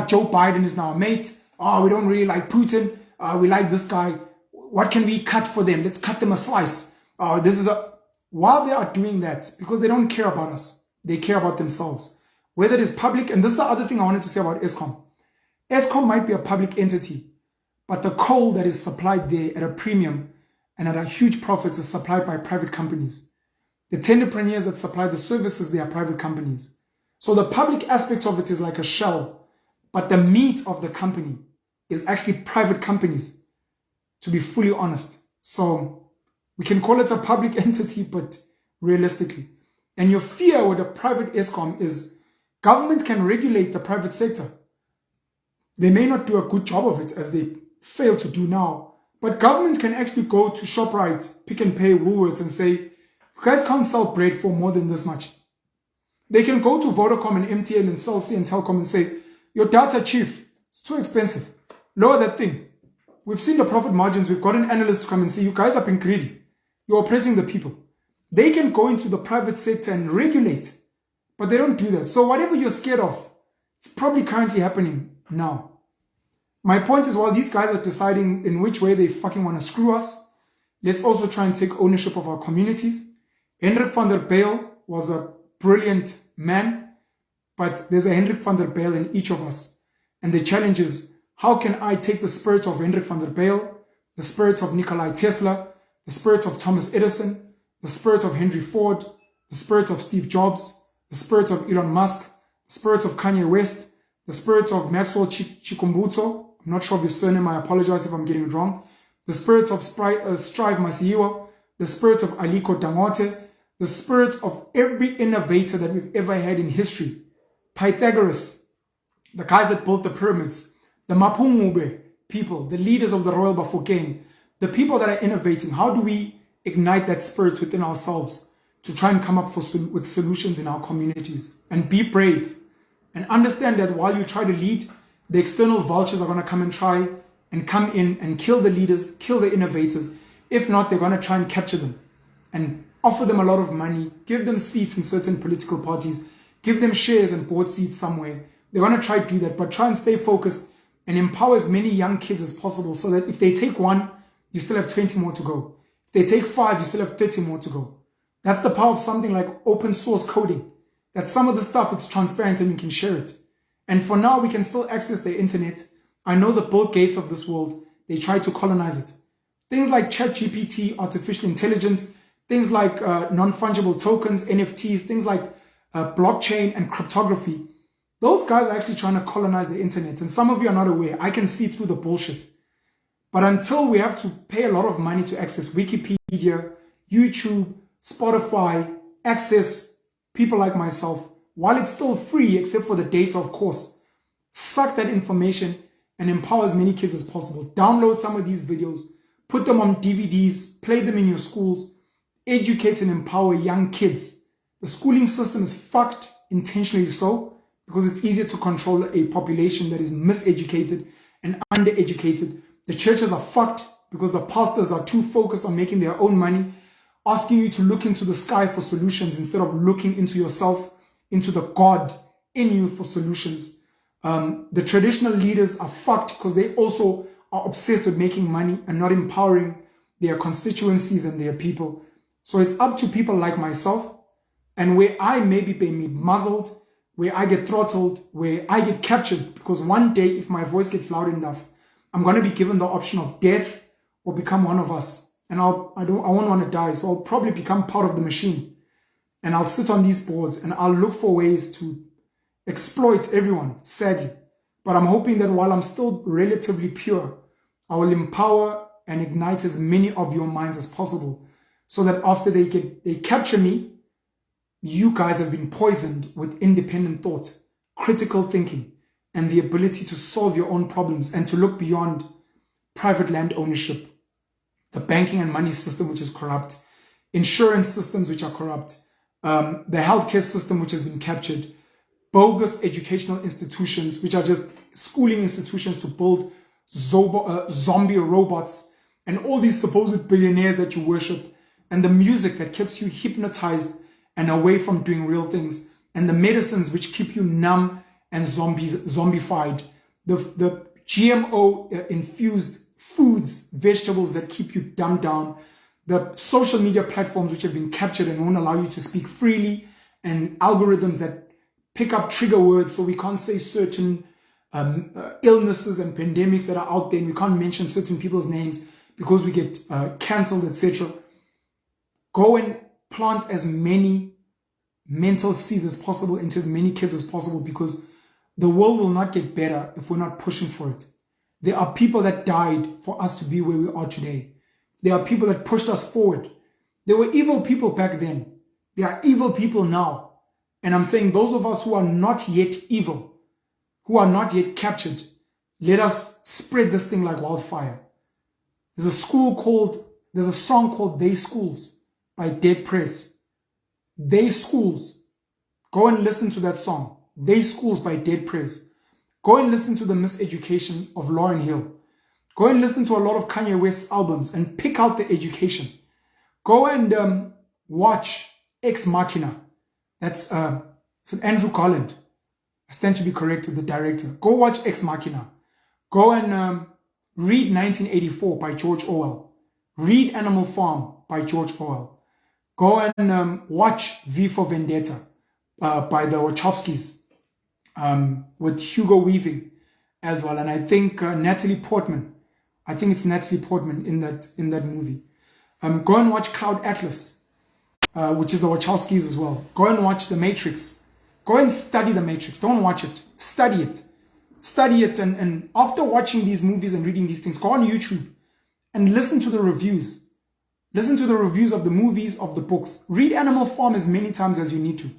Joe Biden is now a mate. We don't really like Putin. We like this guy. What can we cut for them? Let's cut them a slice. While they are doing that, because they don't care about us, they care about themselves. Whether it is public, and this is the other thing I wanted to say about Eskom. Eskom might be a public entity, but the coal that is supplied there at a premium and at a huge profits is supplied by private companies. The tenderpreneurs that supply the services, they are private companies. So the public aspect of it is like a shell, but the meat of the company is actually private companies, to be fully honest. So we can call it a public entity, but realistically. And your fear with a private Eskom is government can regulate the private sector. They may not do a good job of it as they fail to do now, but government can actually go to ShopRite, Pick and Pay, Woolworths and say, you guys can't sell bread for more than this much. They can go to Vodacom and MTN and Cell C and Telkom and say, your data, chief, it's too expensive. Lower that thing. We've seen the profit margins. We've got an analyst to come and say, you guys are being greedy. You're oppressing the people. They can go into the private sector and regulate, but they don't do that. So whatever you're scared of, it's probably currently happening now. My point is, while these guys are deciding in which way they fucking want to screw us, let's also try and take ownership of our communities. Hendrik van der Bijl was a brilliant man, but there's a Hendrik van der Bijl in each of us. And the challenge is, how can I take the spirit of Hendrik van der Bijl, the spirit of Nikola Tesla, the spirit of Thomas Edison, the spirit of Henry Ford, the spirit of Steve Jobs, the spirit of Elon Musk, the spirit of Kanye West, the spirit of Maxwell Chikumbutso, I'm not sure of his surname, I apologize if I'm getting it wrong, the spirit of Strive Masiyiwa, the spirit of Aliko Dangote, the spirit of every innovator that we've ever had in history. Pythagoras, the guys that built the pyramids, the Mapungube people, the leaders of the Royal Bafokeng, the people that are innovating. How do we ignite that spirit within ourselves to try and come up with solutions in our communities? And be brave and understand that while you try to lead, the external vultures are going to come and try and come in and kill the leaders, kill the innovators. If not, they're going to try and capture them and offer them a lot of money, give them seats in certain political parties, give them shares and board seats somewhere. They're going to try to do that, but try and stay focused and empower as many young kids as possible so that if they take one, you still have 20 more to go. If they take 5, you still have 30 more to go. That's the power of something like open source coding. That some of the stuff, it's transparent and we can share it. And for now, we can still access the internet. I know the Bill Gates of this world, they try to colonize it. Things like ChatGPT, artificial intelligence, things like non-fungible tokens, NFTs, things like blockchain and cryptography. Those guys are actually trying to colonize the internet. And some of you are not aware. I can see through the bullshit. But until we have to pay a lot of money to access Wikipedia, YouTube, Spotify, access people like myself, while it's still free, except for the data, of course, suck that information and empower as many kids as possible. Download some of these videos, put them on DVDs, play them in your schools, educate and empower young kids. The schooling system is fucked intentionally so, because it's easier to control a population that is miseducated and undereducated. The churches are fucked because the pastors are too focused on making their own money, asking you to look into the sky for solutions instead of looking into yourself, into the God in you for solutions. The traditional leaders are fucked because they also are obsessed with making money and not empowering their constituencies and their people. So it's up to people like myself, and where I maybe be muzzled, where I get throttled, where I get captured, because one day if my voice gets loud enough, I'm going to be given the option of death or become one of us. And I won't want to die. So I'll probably become part of the machine. And I'll sit on these boards and I'll look for ways to exploit everyone, sadly. But I'm hoping that while I'm still relatively pure, I will empower and ignite as many of your minds as possible so that after they capture me, you guys have been poisoned with independent thought, critical thinking, and the ability to solve your own problems and to look beyond private land ownership, the banking and money system, which is corrupt, insurance systems, which are corrupt, the healthcare system, which has been captured, bogus educational institutions, which are just schooling institutions to build zombie robots, and all these supposed billionaires that you worship. and the music that keeps you hypnotized and away from doing real things, and the medicines which keep you numb and zombified, the GMO infused foods, vegetables that keep you dumbed down, the social media platforms which have been captured and won't allow you to speak freely, and algorithms that pick up trigger words so we can't say certain illnesses and pandemics that are out there, and we can't mention certain people's names because we get cancelled, etc. Go and plant as many mental seeds as possible into as many kids as possible, because the world will not get better if we're not pushing for it. There are people that died for us to be where we are today. There are people that pushed us forward. There were evil people back then. There are evil people now. And I'm saying those of us who are not yet evil, who are not yet captured, let us spread this thing like wildfire. There's a song called They Schools by Dead Press. They Schools. Go and listen to that song. They Schools by Dead Press. Go and listen to the Miseducation of Lauryn Hill. Go and listen to a lot of Kanye West's albums and pick out the education. Go and watch Ex Machina. That's Andrew Garland. I stand to be corrected, the director. Go watch Ex Machina. Go and read 1984 by George Orwell. Read Animal Farm by George Orwell. Go and watch V for Vendetta by the Wachowskis, with Hugo Weaving as well. And I think Natalie Portman. I think it's Natalie Portman in that movie. Go and watch Cloud Atlas, which is the Wachowskis as well. Go and watch The Matrix. Go and study The Matrix. Don't watch it. Study it. Study it. And after watching these movies and reading these things, go on YouTube and listen to the reviews. Listen to the reviews of the movies, of the books. Read Animal Farm as many times as you need to.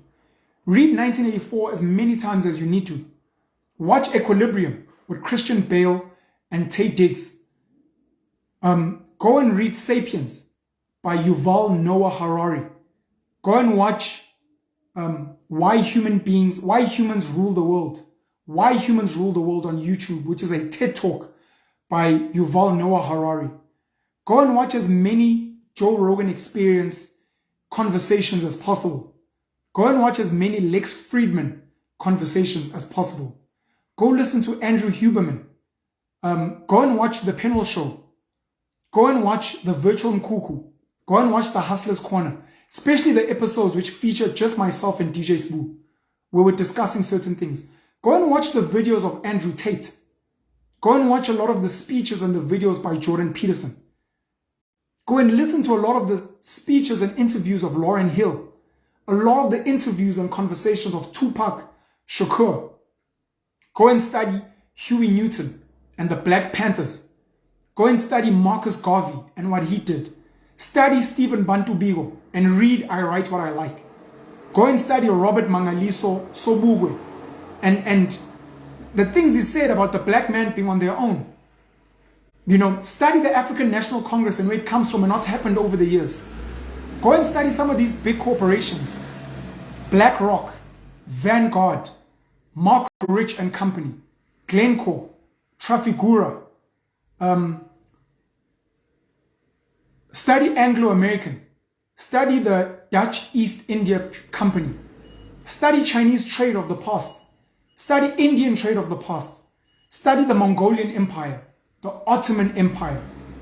Read 1984 as many times as you need to. Watch Equilibrium with Christian Bale and Taye Diggs. Go and read Sapiens by Yuval Noah Harari. Go and watch Why Humans Rule the World. Why Humans Rule the World on YouTube, which is a TED Talk by Yuval Noah Harari. Go and watch as many Joe Rogan Experience conversations as possible. Go and watch as many Lex Friedman conversations as possible. Go listen to Andrew Huberman. Go and watch The Penwell Show. Go and watch The Virtual Mkuku. Go and watch The Hustler's Corner, especially the episodes which feature just myself and DJ Spoo, where we're discussing certain things. Go and watch the videos of Andrew Tate. Go and watch a lot of the speeches and the videos by Jordan Peterson. Go and listen to a lot of the speeches and interviews of Lauryn Hill. A lot of the interviews and conversations of Tupac Shakur. Go and study Huey Newton and the Black Panthers. Go and study Marcus Garvey and what he did. Study Stephen Bantu Biko and read I Write What I Like. Go and study Robert Mangaliso Sobugwe and the things he said about the black man being on their own. You know, study the African National Congress and where it comes from and what's happened over the years. Go and study some of these big corporations. BlackRock, Vanguard, Mark Rich and Company, Glencore, Trafigura. Study Anglo-American. Study the Dutch East India Company. Study Chinese trade of the past. Study Indian trade of the past. Study the Mongolian Empire, the Ottoman Empire,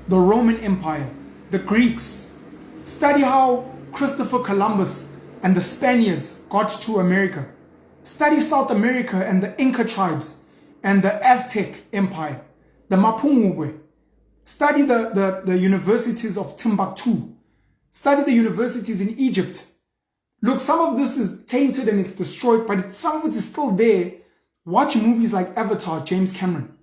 the Roman Empire, the Greeks. Study how Christopher Columbus and the Spaniards got to America. Study South America and the Inca tribes and the Aztec Empire, the Mapungubwe. Study the universities of Timbuktu. Study the universities in Egypt. Look, some of this is tainted and it's destroyed, but some of it is still there. Watch movies like Avatar, James Cameron.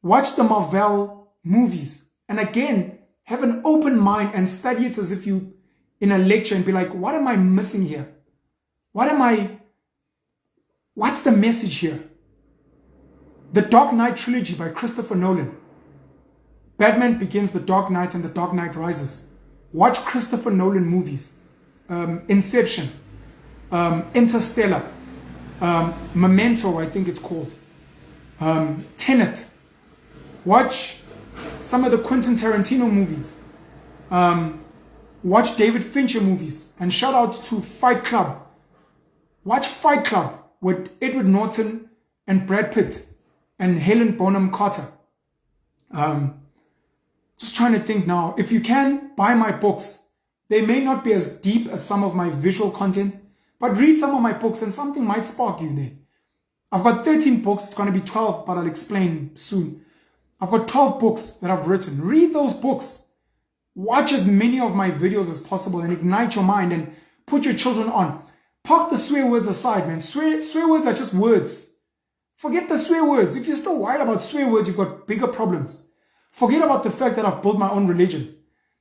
Watch the Marvel movies. And again, have an open mind and study it as if you in a lecture and be like, what am I missing here? What's the message here? The Dark Knight trilogy by Christopher Nolan. Batman Begins, The Dark Knight, and The Dark Knight Rises. Watch Christopher Nolan movies. Inception. Interstellar. Memento, I think it's called. Tenet. Watch some of the Quentin Tarantino movies. Watch David Fincher movies. And shout out to Fight Club. Watch Fight Club with Edward Norton and Brad Pitt and Helen Bonham Carter. Just trying to think now. If you can, buy my books. They may not be as deep as some of my visual content, but read some of my books and something might spark you there. I've got 13 books. It's going to be 12, but I'll explain soon. I've got 12 books that I've written. Read those books. Watch as many of my videos as possible and ignite your mind and put your children on. Park the swear words aside, man. Swear words are just words. Forget the swear words. If you're still worried about swear words, you've got bigger problems. Forget about the fact that I've built my own religion.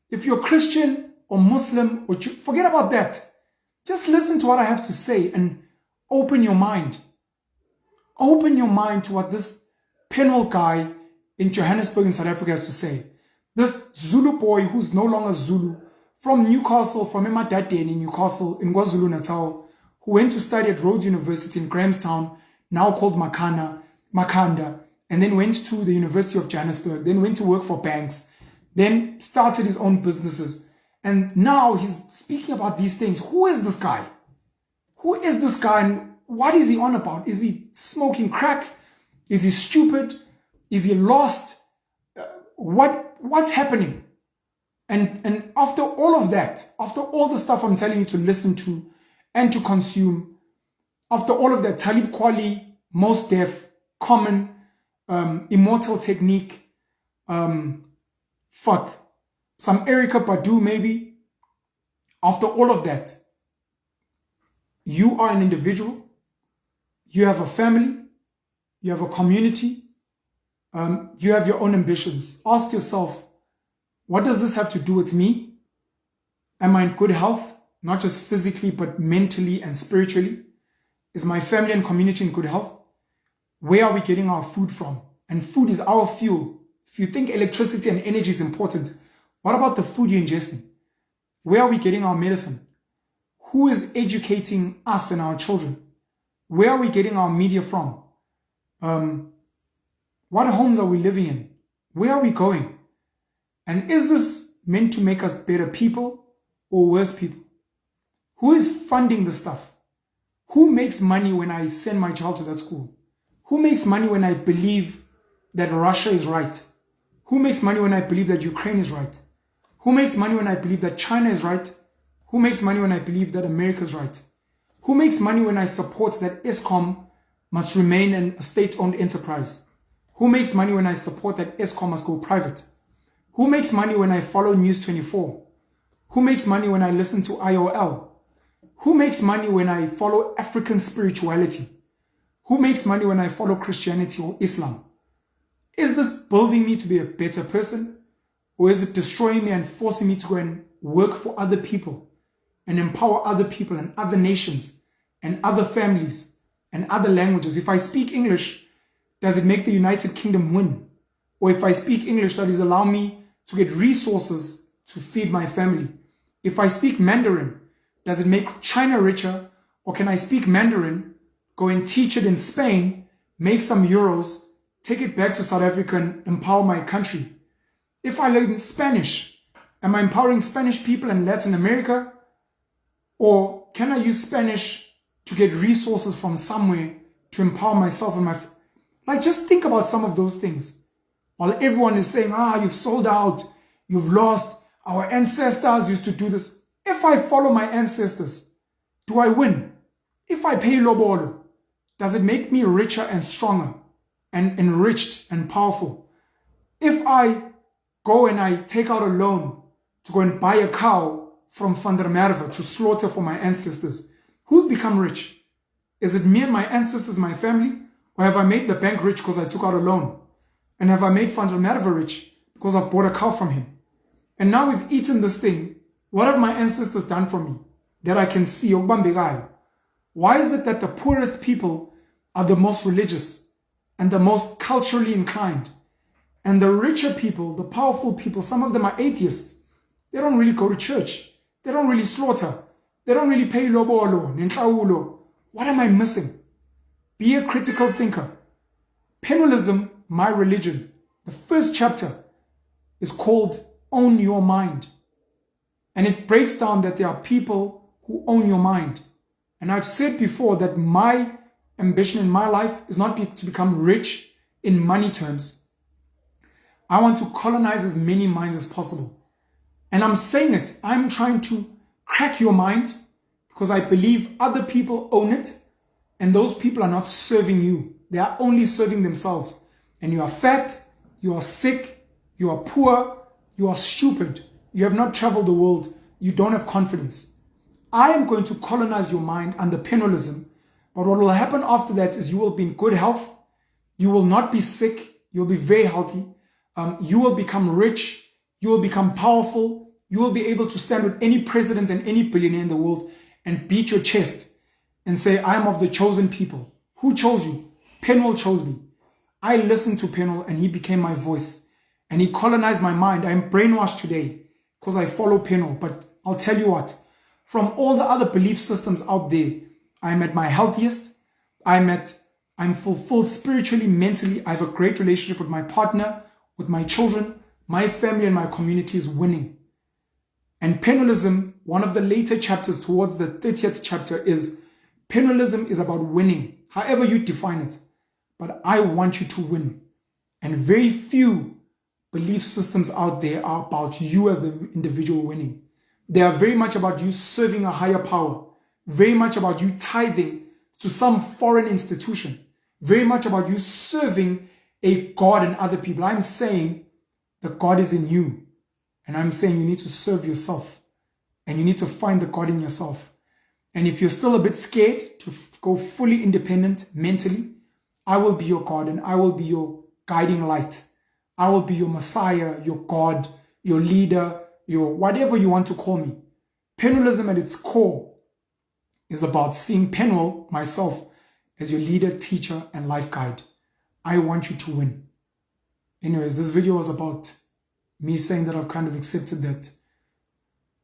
If you're Christian or Muslim, or forget about that. Just listen to what I have to say and open your mind. Open your mind to what this Penwell guy in Johannesburg in South Africa has to say. This Zulu boy who's no longer Zulu, from Newcastle, from Emadadeni in Newcastle, in KwaZulu-Natal, who went to study at Rhodes University in Grahamstown, now called Makanda, and then went to the University of Johannesburg, then went to work for banks, then started his own businesses. And now he's speaking about these things. Who is this guy? Who is this guy and what is he on about? Is he smoking crack? Is he stupid? Is he lost? What's happening? And after all of that, after all the stuff I'm telling you to listen to and to consume, after all of that, Talib Kweli, Mos Def, Common, Immortal Technique, some Erykah Badu maybe. After all of that, you are an individual, you have a family, you have a community, you have your own ambitions. Ask yourself, what does this have to do with me? Am I in good health? Not just physically, but mentally and spiritually? Is my family and community in good health? Where are we getting our food from? And food is our fuel. If you think electricity and energy is important, what about the food you're ingesting? Where are we getting our medicine? Who is educating us and our children? Where are we getting our media from? What homes are we living in? Where are we going? And is this meant to make us better people or worse people? Who is funding the stuff? Who makes money when I send my child to that school? Who makes money when I believe that Russia is right? Who makes money when I believe that Ukraine is right? Who makes money when I believe that China is right? Who makes money when I believe that America is right? Who makes money when I support that Eskom must remain a state-owned enterprise? Who makes money when I support that Eskom must go private? Who makes money when I follow News 24? Who makes money when I listen to IOL? Who makes money when I follow African spirituality? Who makes money when I follow Christianity or Islam? Is this building me to be a better person? Or is it destroying me and forcing me to go and work for other people and empower other people and other nations and other families and other languages? If I speak English, does it make the United Kingdom win? Or if I speak English, does it allow me to get resources to feed my family? If I speak Mandarin, does it make China richer? Or can I speak Mandarin, go and teach it in Spain, make some euros, take it back to South Africa and empower my country? If I learn Spanish, am I empowering Spanish people in Latin America? Or can I use Spanish to get resources from somewhere to empower myself and my... Like, just think about some of those things. While everyone is saying, you've sold out, you've lost, our ancestors used to do this. If I follow my ancestors, do I win? If I pay lobolo, does it make me richer and stronger and enriched and powerful? If I go and I take out a loan to go and buy a cow from Van der Merwe to slaughter for my ancestors, who's become rich? Is it me and my ancestors, my family? Or have I made the bank rich because I took out a loan? And have I made Van der Merwe rich because I've bought a cow from him? And now we've eaten this thing. What have my ancestors done for me that I can see? Why is it that the poorest people are the most religious and the most culturally inclined? And the richer people, the powerful people, some of them are atheists. They don't really go to church. They don't really slaughter. They don't really pay lobolo, nentlawulo. What am I missing? Be a critical thinker. Penalism, My Religion. The first chapter is called Own Your Mind. And it breaks down that there are people who own your mind. And I've said before that my ambition in my life is not to become rich in money terms. I want to colonize as many minds as possible. And I'm saying it. I'm trying to crack your mind because I believe other people own it. And those people are not serving you. They are only serving themselves. And you are fat, you are sick, you are poor, you are stupid. You have not traveled the world. You don't have confidence. I am going to colonize your mind under penalism. But what will happen after that is you will be in good health. You will not be sick. You'll be very healthy. You will become rich. You will become powerful. You will be able to stand with any president and any billionaire in the world and beat your chest and say, I am of the chosen people. Who chose you? Penwell chose me. I listened to Penwell and he became my voice. And he colonized my mind. I'm brainwashed today because I follow Penwell. But I'll tell you what, from all the other belief systems out there, I'm at my healthiest. I'm fulfilled spiritually, mentally. I have a great relationship with my partner, with my children. My family and my community is winning. And penalism, one of the later chapters towards the 30th chapter is penalism is about winning, however you define it. But I want you to win. And very few belief systems out there are about you as the individual winning. They are very much about you serving a higher power, very much about you tithing to some foreign institution, very much about you serving a God and other people. I'm saying the God is in you. And I'm saying you need to serve yourself. And you need to find the God in yourself. And if you're still a bit scared to go fully independent mentally, I will be your God and I will be your guiding light. I will be your Messiah, your God, your leader, your whatever you want to call me. Penalism at its core is about seeing Penwell, myself, as your leader, teacher, and life guide. I want you to win. Anyways, this video was about me saying that I've kind of accepted that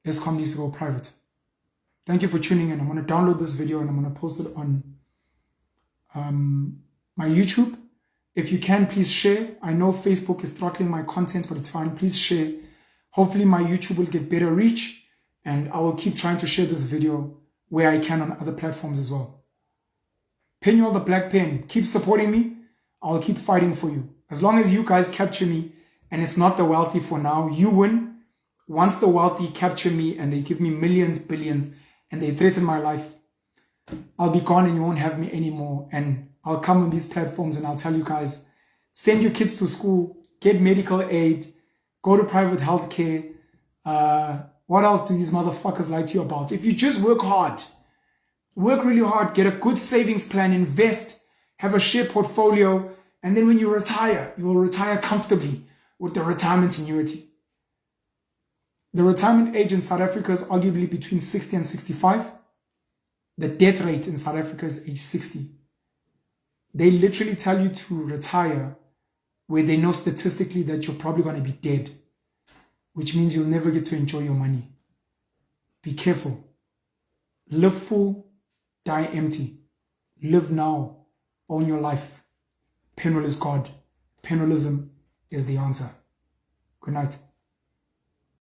Eskom needs to go private. Thank you for tuning in. I'm going to download this video and I'm going to post it on my YouTube. If you can, please share. I know Facebook is throttling my content, but it's fine. Please share. Hopefully my YouTube will get better reach and I will keep trying to share this video where I can on other platforms as well. Penwell the Black Pen, keep supporting me. I'll keep fighting for you. As long as you guys capture me and it's not the wealthy for now, you win. Once the wealthy capture me and they give me millions, billions, and they threaten my life, I'll be gone and you won't have me anymore. And I'll come on these platforms and I'll tell you guys, send your kids to school, get medical aid, go to private healthcare. What else do these motherfuckers lie to you about? If you just work hard, work really hard, get a good savings plan, invest, have a share portfolio, and then when you retire, you will retire comfortably with the retirement annuity. The retirement age in South Africa is arguably between 60 and 65. The death rate in South Africa is age 60. They literally tell you to retire where they know statistically that you're probably going to be dead, which means you'll never get to enjoy your money. Be careful. Live full, die empty. Live now. Own your life. Penwell is God. Penalism is the answer. Good night.